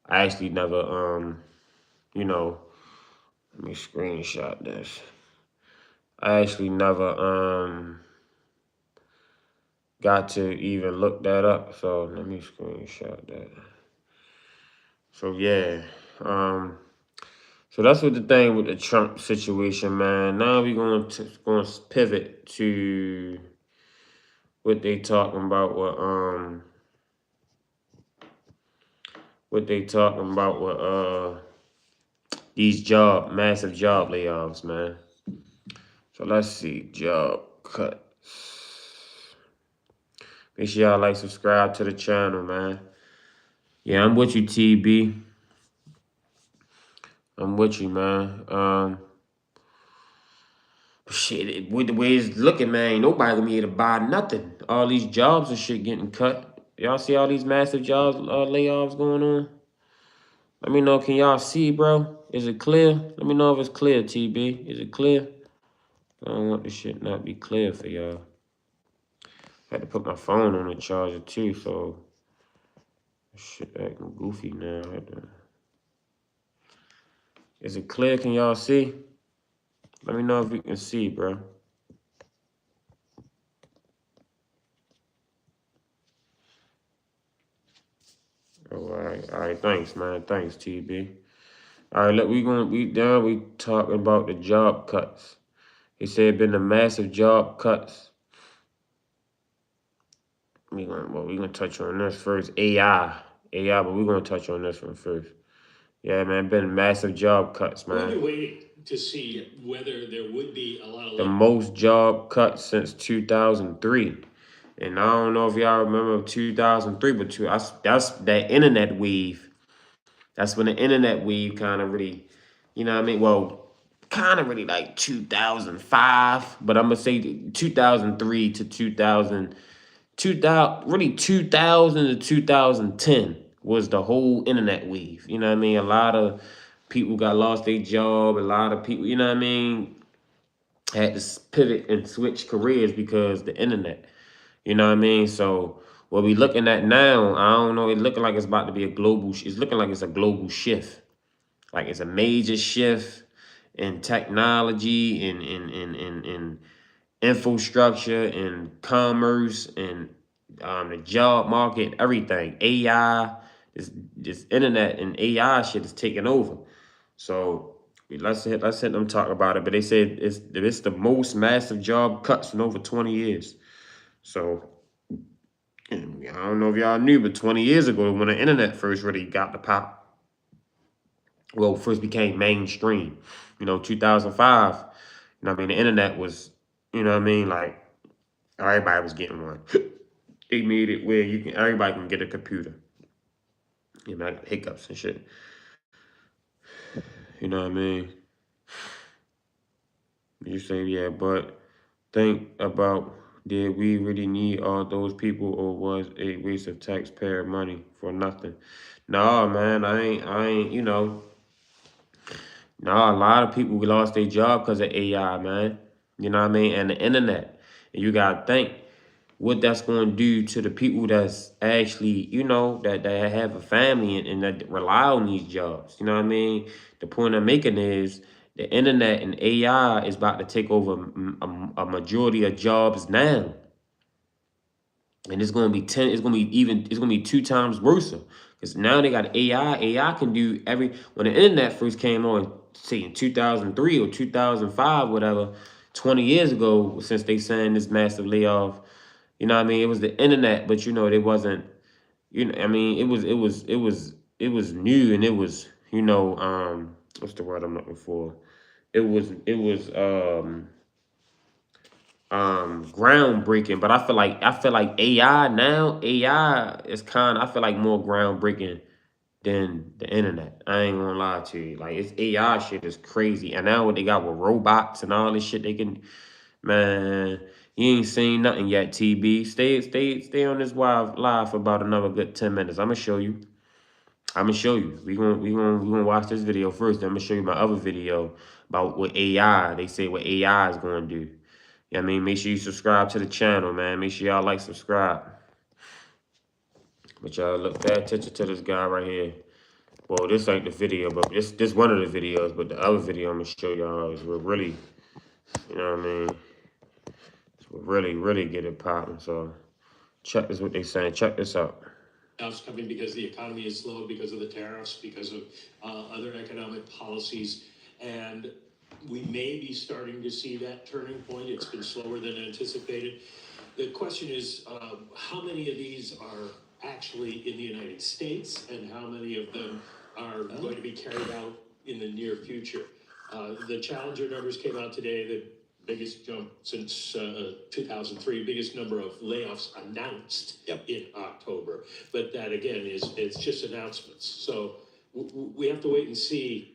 I actually never let me screenshot this. I actually never got to even look that up. So let me screenshot that. So yeah. So that's what the thing with the Trump situation, man. Now we're going to pivot to what they talking about with these massive job layoffs, man. So let's see, job cuts. Make sure y'all subscribe to the channel, man. Yeah, I'm with you, TB. I'm with you, man. Shit, with the way it's looking, man, ain't nobody gonna be able to buy nothing. All these jobs and shit getting cut. Y'all see all these massive jobs layoffs going on? Let me know. Can y'all see, bro? Is it clear? Let me know if it's clear, TB. Is it clear? I don't want this shit not be clear for y'all. I had to put my phone on the charger too, so shit acting goofy now. Is it clear? Can y'all see? Let me know if you can see, bro. Oh, all right. Thanks, man. Thanks, TB. All right, look, we talking about the job cuts. He said been the massive job cuts. We're gonna touch on this first. AI, but we're gonna touch on this one first. Yeah, man, been massive job cuts, man. We'll be waiting to see whether there would be a lot of the most job cuts since 2003. And I don't know if y'all remember 2003, but that's that internet wave. That's when the internet wave kind of really, you know what I mean? Well, kind of really like 2005, but I'm going to say 2003 to 2000, really 2000 to 2010 was the whole internet wave. You know what I mean? A lot of people got lost their job. A lot of people, you know what I mean, had to pivot and switch careers because the internet. You know what I mean? So what we looking at now, I don't know. It looking like it's about to be a global. It's looking like it's a global shift. Like it's a major shift in technology, in infrastructure, in commerce, and the job market, everything. AI, this internet and AI shit is taking over. So let's hit them talk about it. But they said it's the most massive job cuts in over 20 years. So I don't know if y'all knew, but 20 years ago, when the internet first really got the pop, well, first became mainstream, 2005, the internet was, like everybody was getting one. They made it where everybody can get a computer. I got hiccups and shit. You know what I mean? You say, yeah, but think about, did we really need all those people, or was a waste of taxpayer money for nothing? No, man, I ain't, no, a lot of people lost their job because of AI, man. You know what I mean? And the internet. And you gotta think what that's going to do to the people that's actually, that have a family and that rely on these jobs. You know what I mean? The point I'm making is the internet and AI is about to take over a majority of jobs now. And it's gonna be it's gonna be 2 times worse. Because now they got AI. AI can do when the internet first came on, say in 2003 or 2005, whatever, 20 years ago, since they signed this massive layoff, You know what I mean? It was the internet, but you know, it wasn't, you know, I mean, it was new, and it was, you know, what's the word I'm looking for? It was groundbreaking, but I feel like AI now, AI is kind of, I feel like more groundbreaking than the internet. I ain't gonna lie to you. Like, it's AI shit is crazy. And now what they got with robots and all this shit, they can, man, you ain't seen nothing yet, TB. Stay on this live for about another good 10 minutes. I'm gonna show you. I'm gonna show you. We gonna watch this video first. Then I'm gonna show you my other video about what AI. They say what AI is gonna do. Yeah, I mean, make sure you subscribe to the channel, man. Make sure y'all like, subscribe. But y'all look, pay attention to this guy right here. Well, this ain't the video, but this one of the videos. But the other video I'm gonna show y'all is what really, you know what I mean. It's what really get it popping. So check this, what they saying. Check this out. Coming because the economy is slow, because of the tariffs, because of other economic policies, and we may be starting to see that turning point. It's been slower than anticipated. The question is, how many of these are actually in the United States, and how many of them are going to be carried out in the near future? The Challenger numbers came out today. The biggest jump since 2003, biggest number of layoffs announced in October. But that, again, it's just announcements. So we have to wait and see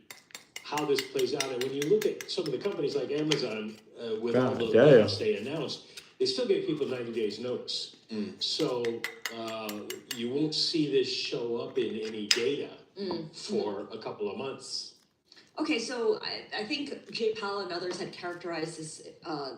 how this plays out. And when you look at some of the companies like Amazon, with all the layoffs they announced, they still gave people 90 days notice. So you won't see this show up in any data for a couple of months. Okay, so I think Jay Powell and others had characterized this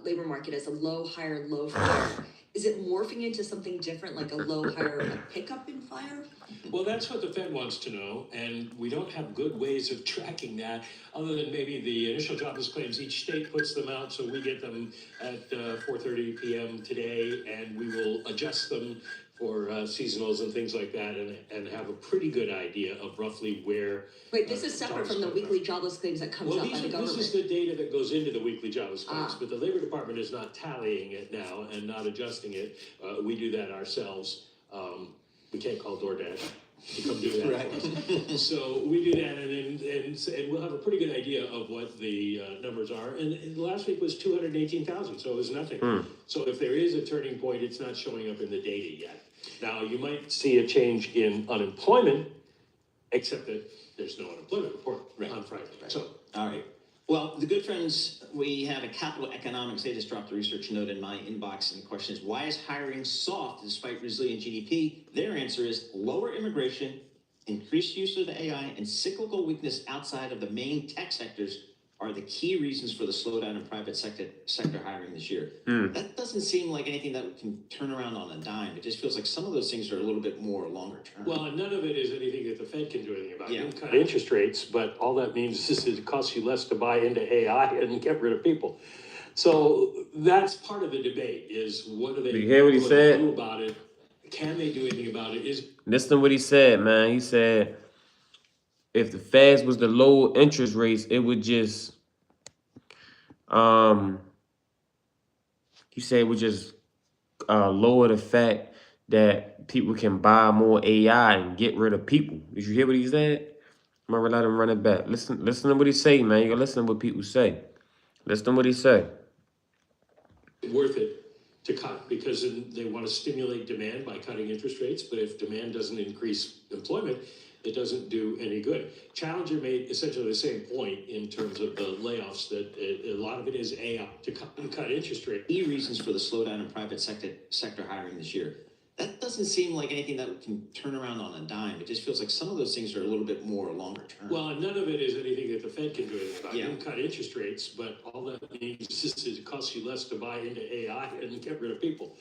labor market as a low hire, low fire. Is it morphing into something different, like a low hire, a pickup in fire? Well, that's what the Fed wants to know, and we don't have good ways of tracking that, other than maybe the initial jobless claims. Each state puts them out, so we get them at 4:30 p.m. today, and we will adjust them for seasonals and things like that, and have a pretty good idea of roughly where. Wait, this is separate from the weekly jobless claims that comes out by the government. This is the data that goes into the weekly jobless claims, but the Labor Department is not tallying it now and not adjusting it. We do that ourselves. We can't call DoorDash to come do that. Right. So we do that, and we'll have a pretty good idea of what the numbers are. And last week was 218,000, so it was nothing. So if there is a turning point, it's not showing up in the data yet. Now, you might see a change in unemployment, except that there's no unemployment report on Friday. Right. So, all right. Well, the good friends, we have a Capital Economics. They just dropped a research note in my inbox, and the question is, why is hiring soft despite resilient GDP? Their answer is lower immigration, increased use of AI, and cyclical weakness outside of the main tech sectors are the key reasons for the slowdown in private sector hiring this year. That doesn't seem like anything that can turn around on a dime. It just feels like some of those things are a little bit more longer term. Well, and none of it is anything that the Fed can do anything about. You can cut interest rates, but all that means is it costs you less to buy into AI and get rid of people. So that's part of the debate: is what are they going to do about it? Can they do anything about it? Listen to what he said, man. He said, if the Feds was the low interest rates, it would just, he said it would just lower the fact that people can buy more AI and get rid of people. Did you hear what he said? I'm gonna let him run it back. Listen to what he say, man. You gotta listen to what people say. Listen to what he say. Worth it to cut, because they want to stimulate demand by cutting interest rates, but if demand doesn't increase employment, it doesn't do any good. Challenger made essentially the same point in terms of the layoffs, that a lot of it is AI to cut interest rate. Key reasons for the slowdown in private sector hiring this year. That doesn't seem like anything that can turn around on a dime. It just feels like some of those things are a little bit more longer term. Well, and none of it is anything that the Fed can do anything about. You can cut interest rates, but all that means is it costs you less to buy into AI and get rid of people.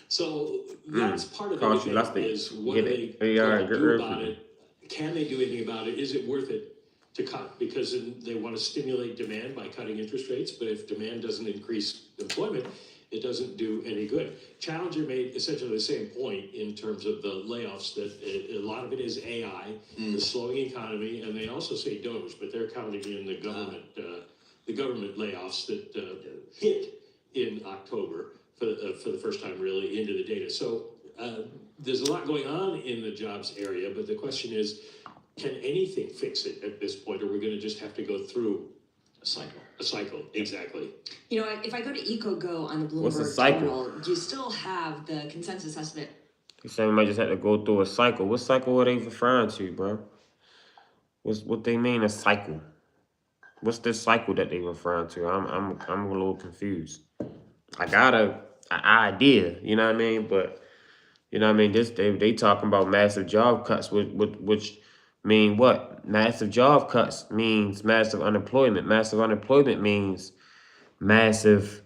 So that's part of the debate, is what are they going to do about it? Can they do anything about it? Is it worth it to cut? Because they want to stimulate demand by cutting interest rates, but if demand doesn't increase employment, it doesn't do any good. Challenger made essentially the same point in terms of the layoffs, that a lot of it is AI, the slowing economy, and they also say Doge, but they're counting in the government layoffs that hit in October for the first time really into the data. So there's a lot going on in the jobs area, but the question is, can anything fix it at this point, or are we going to just have to go through A cycle. a cycle? Exactly. You know, if I go to EcoGo on the What's a Bloomberg cycle? terminal, you still have the consensus estimate. You saying we might just have to go through a cycle. What cycle are they referring to, bro? What they mean a cycle? What's this cycle that they referring to? I'm a little confused. I got an idea, you know what I mean? But you know what I mean? They talking about massive job cuts, which mean what? Massive job cuts means massive unemployment. Massive unemployment means massive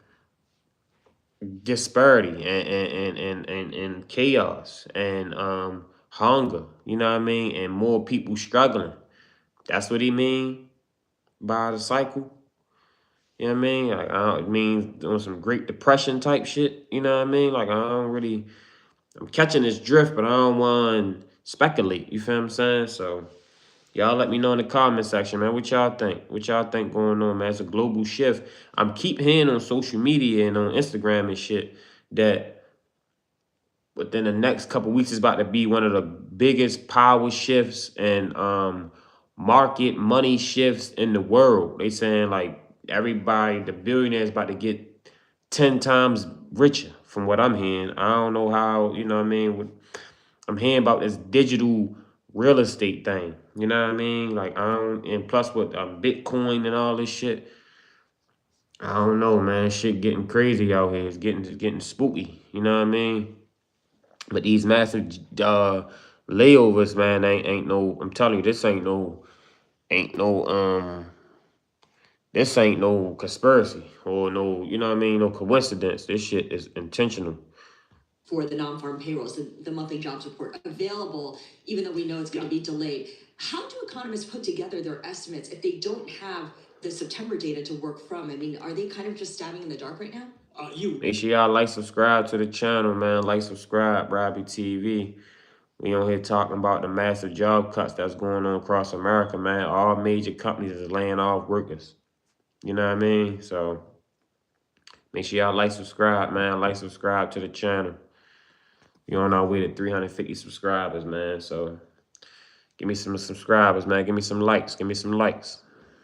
disparity and chaos and hunger. You know what I mean? And more people struggling. That's what he mean by the cycle. You know what I mean? Like, it means doing some Great Depression type shit. You know what I mean? Like, I'm catching this drift, but I don't want to speculate. You feel what I'm saying? So, y'all let me know in the comment section, man. What y'all think? What y'all think going on, man? It's a global shift. I'm keep hearing on social media and on Instagram and shit that within the next couple weeks is about to be one of the biggest power shifts and market money shifts in the world. They saying like everybody, the billionaires about to get 10 times richer from what I'm hearing. I don't know how, you know what I mean? I'm hearing about this digital real estate thing. You know what I mean? Like I don't, and plus with Bitcoin and all this shit. I don't know, man. Shit getting crazy out here. It's getting spooky. You know what I mean? But these massive layovers, man, ain't no. I'm telling you, ain't no this ain't no conspiracy or no, you know what I mean, no coincidence. This shit is intentional. For the non-farm payrolls, the monthly jobs report available, even though we know it's going to be delayed. How do economists put together their estimates if they don't have the September data to work from? I mean, are they kind of just stabbing in the dark right now? Make sure y'all like, subscribe to the channel, man. Like, subscribe, Robbie TV. We on here talking about the massive job cuts that's going on across America, man. All major companies is laying off workers. You know what I mean? So make sure y'all like, subscribe, man. Like, subscribe to the channel. We're on our way to 350 subscribers, man. So give me some subscribers, man. Give me some likes. Give me some likes.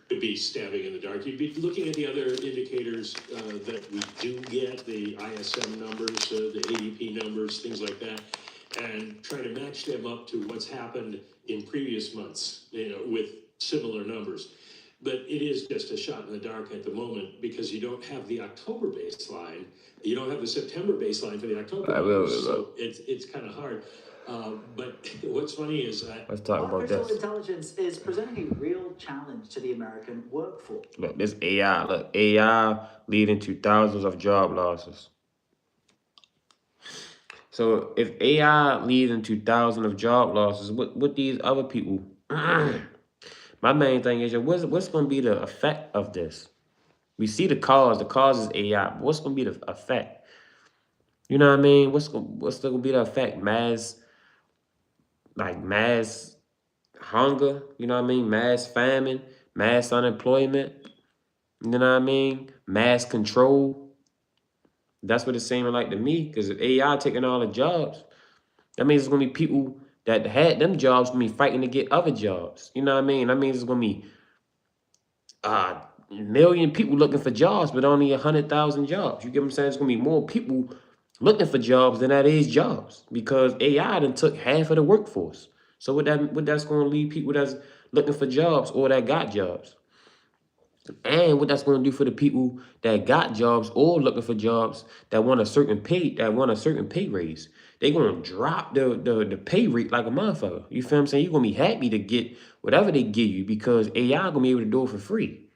To be stabbing in the dark. You'd be looking at the other indicators that we do get, the ISM numbers, the ADP numbers, things like that, and try to match them up to what's happened in previous months, you know, with similar numbers. But it is just a shot in the dark at the moment because you don't have the October baseline. You don't have the September baseline for the October numbers, so it's kind of hard. But what's funny is let's talk about this. Artificial intelligence is presenting a real challenge to the American workforce. Look, this AI. Look, AI leading to thousands of job losses. So if AI leads into thousands of job losses, what these other people? My main thing is, what's going to be the effect of this? We see the cause. The cause is AI. But what's going to be the effect? You know what I mean? What's going to be the effect? Mass hunger. You know what I mean? Mass famine. Mass unemployment. You know what I mean? Mass control. That's what it's seeming like to me. Because if AI taking all the jobs, that means it's going to be people that had them jobs going to be fighting to get other jobs. You know what I mean? That means it's going to be a million people looking for jobs, but only 100,000 jobs. You get what I'm saying? It's going to be more people looking for jobs than that is jobs because AI done took half of the workforce. So what that's going to leave people that's looking for jobs or that got jobs. And what that's going to do for the people that got jobs or looking for jobs that want a certain pay raise. They're going to drop the pay rate like a motherfucker. You feel what I'm saying? You're going to be happy to get whatever they give you because AI going to be able to do it for free.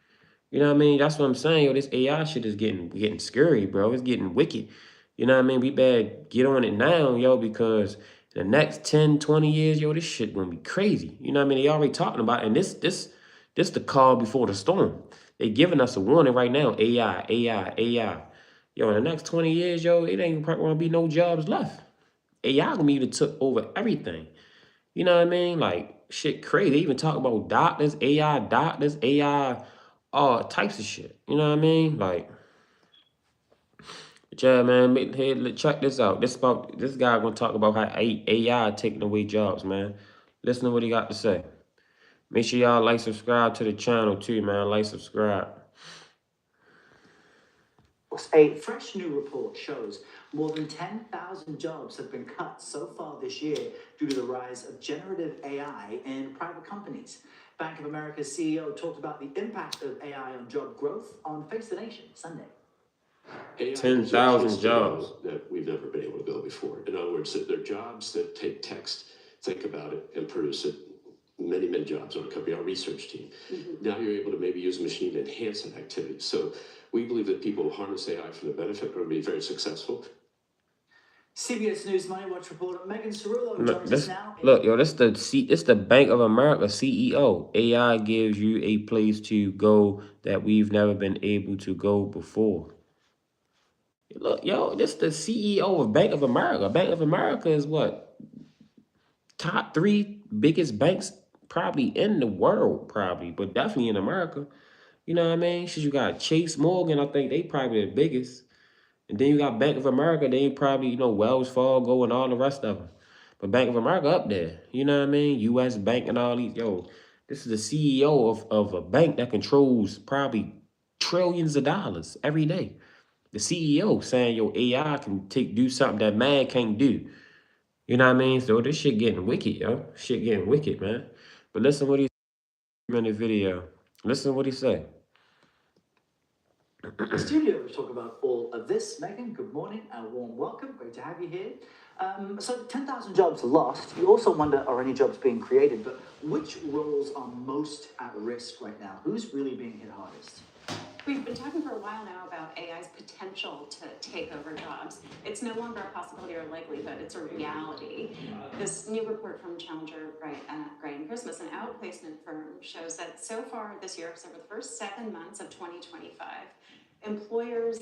You know what I mean? That's what I'm saying. Yo, this AI shit is getting scary, bro. It's getting wicked. You know what I mean? We better get on it now, yo, because the next 10, 20 years, yo, this shit going to be crazy. You know what I mean? They already talking about it, and this the call before the storm. They giving us a warning right now. AI. Yo, in the next 20 years, yo, it ain't going to be no jobs left. AI going to be able to took over everything. You know what I mean? Like, shit crazy. They even talk about doctors, AI, all types of shit. You know what I mean? Like, Yeah, man. Hey, check this out. This guy gonna talk about how AI taking away jobs, man. Listen to what he got to say. Make sure y'all like, subscribe to the channel too, man. Like, subscribe. A fresh new report shows more than 10,000 jobs have been cut so far this year due to the rise of generative AI in private companies. Bank of America's CEO talked about the impact of AI on job growth on Face the Nation Sunday. AI 10,000 jobs that we've never been able to go before. In other words, they're jobs that take text, think about it, and produce it. Many jobs on a company, our research team. Now you're able to maybe use a machine to enhance that activity. So we believe that people who harness AI for the benefit are going to be very successful. CBS News Money Watch reporter Megan Cerullo joins us now. Look, yo, this the Bank of America CEO. AI gives you a place to go that we've never been able to go before. Look, yo, this the CEO of Bank of America. Bank of America is what? Top 3 biggest banks probably in the world, probably, but definitely in America. You know what I mean? So you got Chase Morgan, I think they probably the biggest. And then you got Bank of America, they probably, Wells Fargo and all the rest of them. But Bank of America up there, you know what I mean? US Bank and all these, this is the CEO of a bank that controls probably trillions of dollars every day. The CEO saying, AI can do something that man can't do. You know what I mean? So this shit getting wicked, yo. Shit getting wicked, man. But listen what he said in the video. Listen what he said. Studio to talk about all of this. Megan, good morning and a warm welcome. Great to have you here. So 10,000 jobs lost. You also wonder, are any jobs being created? But which roles are most at risk right now? Who's really being hit hardest? We've been talking for a while now about AI's potential to take over jobs. It's no longer a possibility or likelihood, it's a reality. This new report from Challenger, Gray and Christmas, an outplacement firm, shows that so far this year, so for the first 7 months of 2025, employers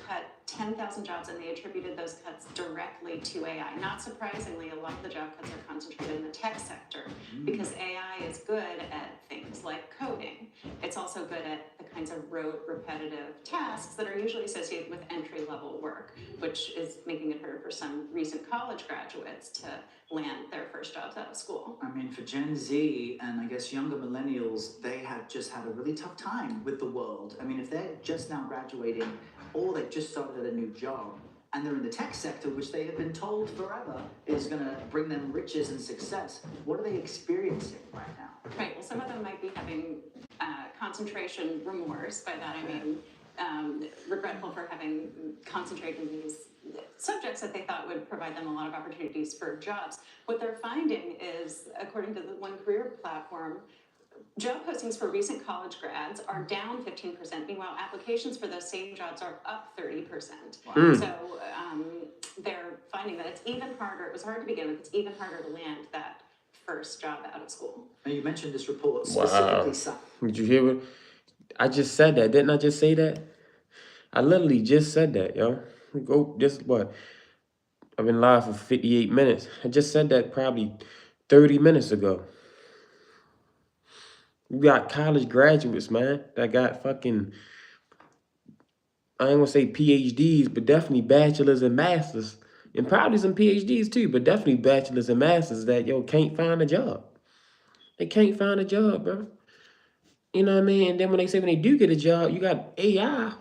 cut 10,000 jobs and they attributed those cuts directly to AI. Not surprisingly, a lot of the job cuts are concentrated in the tech sector because AI is good at things like coding. It's also good at the kinds of rote, repetitive tasks that are usually associated with entry-level work, which is making it harder for some recent college graduates to land their first jobs out of school. I mean, for Gen Z and I guess younger millennials, they have just had a really tough time with the world. I mean, if they're just now graduating or they've just started at a new job and they're in the tech sector, which they have been told forever is going to bring them riches and success, what are they experiencing right now? Right, well, some of them might be having concentration remorse. By that I mean regretful for having concentrated in these subjects that they thought would provide them a lot of opportunities for jobs. What they're finding is, according to the One Career platform, job postings for recent college grads are down 15%. Meanwhile, applications for those same jobs are up 30%. Wow. So they're finding that it's even harder. It was hard to begin with. It's even harder to land that first job out of school. Now, you mentioned this report specifically. Wow. Did you hear what? I just said that. Didn't I just say that? I literally just said that, yo. Go, just what? I've been live for 58 minutes. I just said that probably 30 minutes ago. You got college graduates, man, that got fucking, I ain't gonna say PhDs, but definitely bachelors and masters. And probably some PhDs too, but definitely bachelors and masters that, can't find a job. They can't find a job, bro. You know what I mean? And then when they do get a job, you got AI.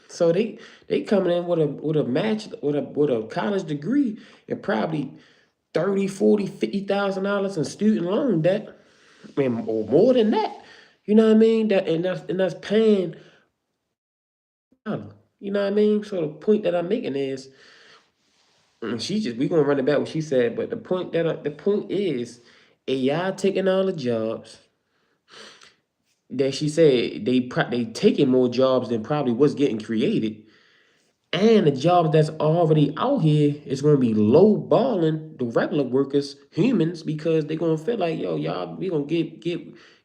So they coming in with a college degree and probably $30,000, $40,000, $50,000 in student loan debt, or more than that. You know what I mean? That's paying. You know what I mean? So the point that I'm making is, we gonna run it back what she said, but the point is, AI taking all the jobs. That she said they taking more jobs than probably what's getting created. And the jobs that's already out here is going to be low balling the regular workers, humans, because they're going to feel like, y'all, we going to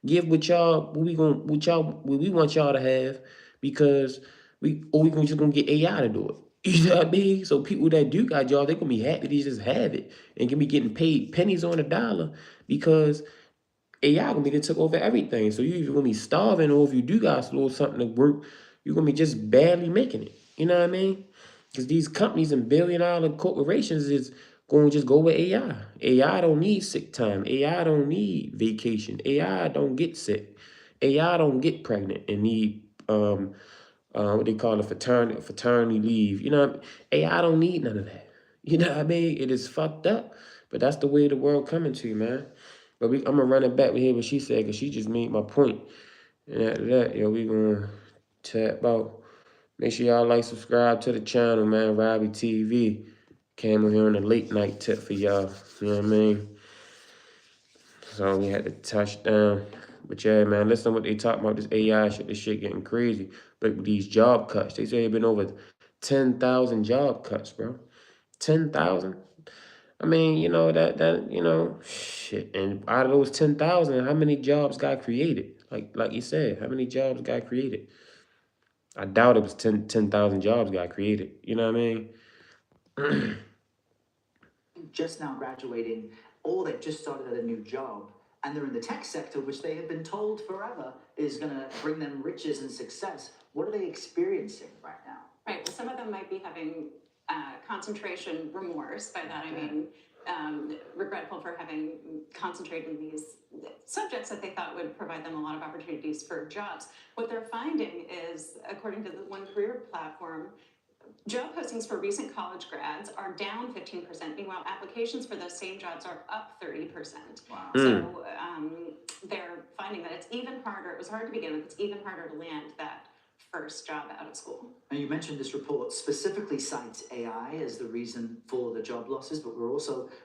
give what we want y'all to have, because we just going to get AI to do it. You know what I mean? So people that do got jobs, they're going to be happy to just have it and can be getting paid pennies on the dollar, because AI gonna be took over everything. So you either gonna be starving, or if you do got a little something to work, you're gonna be just barely making it. You know what I mean? Because these companies and billion-dollar corporations is going to just go with AI. AI don't need sick time. AI don't need vacation. AI don't get sick. AI don't get pregnant and need what they call a fraternity leave. You know, AI don't need none of that. You know what I mean? It is fucked up, but that's the way the world coming to, man. But I'm gonna run it back with hear what she said because she just made my point. And after that, yo, we gonna tap out. Make sure y'all like, subscribe to the channel, man. Robbie TV. Came on here on a late night tip for y'all. You know what I mean? So we had to touch down. But yeah, man, listen to what they talk about, this AI shit. This shit getting crazy. But with these job cuts, they say it been over 10,000 job cuts, bro. 10,000? I mean, you know, shit. And out of those 10,000, how many jobs got created? Like you said, how many jobs got created? I doubt it was 10,000 jobs got created. You know what I mean? Just now graduating, or they've just started at a new job, and they're in the tech sector, which they have been told forever is going to bring them riches and success. What are they experiencing right now? Right. Well, some of them might be having concentration remorse. By that I mean regretful for having concentrated in these subjects that they thought would provide them a lot of opportunities for jobs. What they're finding is, according to the One Career platform, job postings for recent college grads are down 15%. Meanwhile, applications for those same jobs are up 30%. Wow. So they're finding that it's even harder. It was hard to begin with. It's even harder to land that first job out of school. And you mentioned this report specifically cites AI as the reason for the job losses, but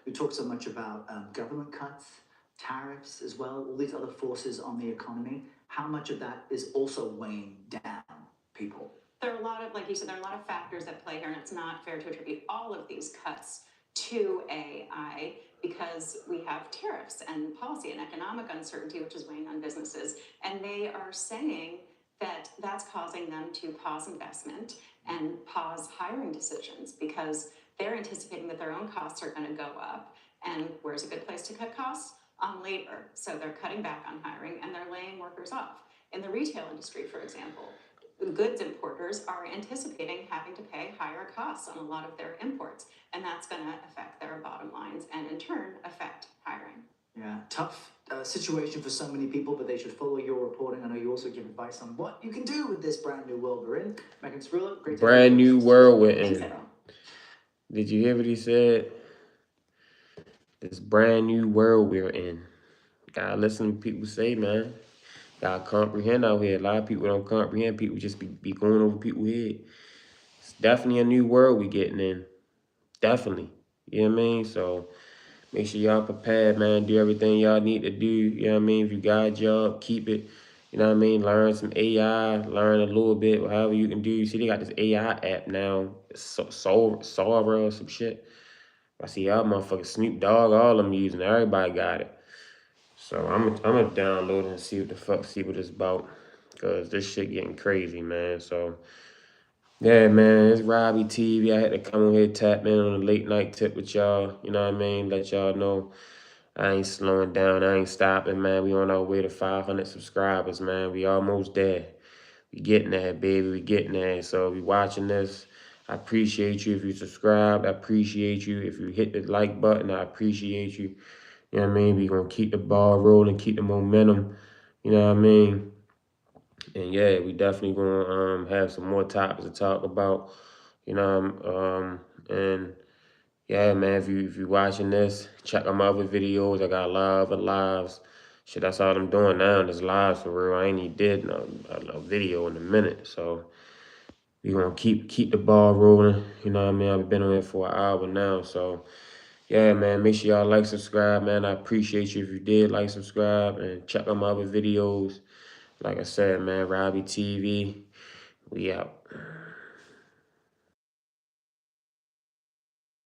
we talk so much about government cuts, tariffs as well, all these other forces on the economy. How much of that is also weighing down people? There are a lot of, like you said, there are a lot of factors at play here, and it's not fair to attribute all of these cuts to AI because we have tariffs and policy and economic uncertainty, which is weighing on businesses. And they are saying that that's causing them to pause investment and pause hiring decisions because they're anticipating that their own costs are going to go up. And where's a good place to cut costs? On labor. So they're cutting back on hiring and they're laying workers off. In the retail industry, for example, goods importers are anticipating having to pay higher costs on a lot of their imports, and that's going to affect their bottom lines and in turn affect hiring. Yeah, tough situation for so many people, but they should follow your reporting. I know you also give advice on what you can do with this brand new world we're in. Megan Spruill, great to Brand new world we're Thanks, in. everyone. Did you hear what he said? This brand new world we're in. Gotta listen to people say, man. Gotta comprehend out here. A lot of people don't comprehend. People just be going over people's head. It's definitely a new world we getting in. Definitely. You know what I mean? So make sure y'all prepared, man. Do everything y'all need to do. You know what I mean? If you got a job, keep it. You know what I mean? Learn some AI. Learn a little bit, however you can do. You see, they got this AI app now. Sora or some shit. I see y'all motherfuckers, Snoop Dogg, all them using it. Everybody got it. So I'm gonna download it and see what it's about. Cause this shit getting crazy, man. So yeah, man, it's Robbie TV. I had to come on here, tap in on a late night tip with y'all. You know what I mean? Let y'all know I ain't slowing down. I ain't stopping, man. We on our way to 500 subscribers, man. We almost there. We getting there, baby. We getting there. So if you watching this, I appreciate you if you subscribe. I appreciate you if you hit the like button. I appreciate you. You know what I mean? We gonna keep the ball rolling, keep the momentum. You know what I mean? And yeah, we definitely gonna have some more topics to talk about. You know, and yeah, man, if you watching this, check out my other videos. I got a lot of lives. Shit, that's all I'm doing now. This lives for real. I ain't even did a video in a minute. So we gonna keep the ball rolling. You know what I mean? I've been on it for an hour now. So yeah, man, make sure y'all like, subscribe, man. I appreciate you if you did like, subscribe, and check out my other videos. Like I said, man, Robbie TV, we out.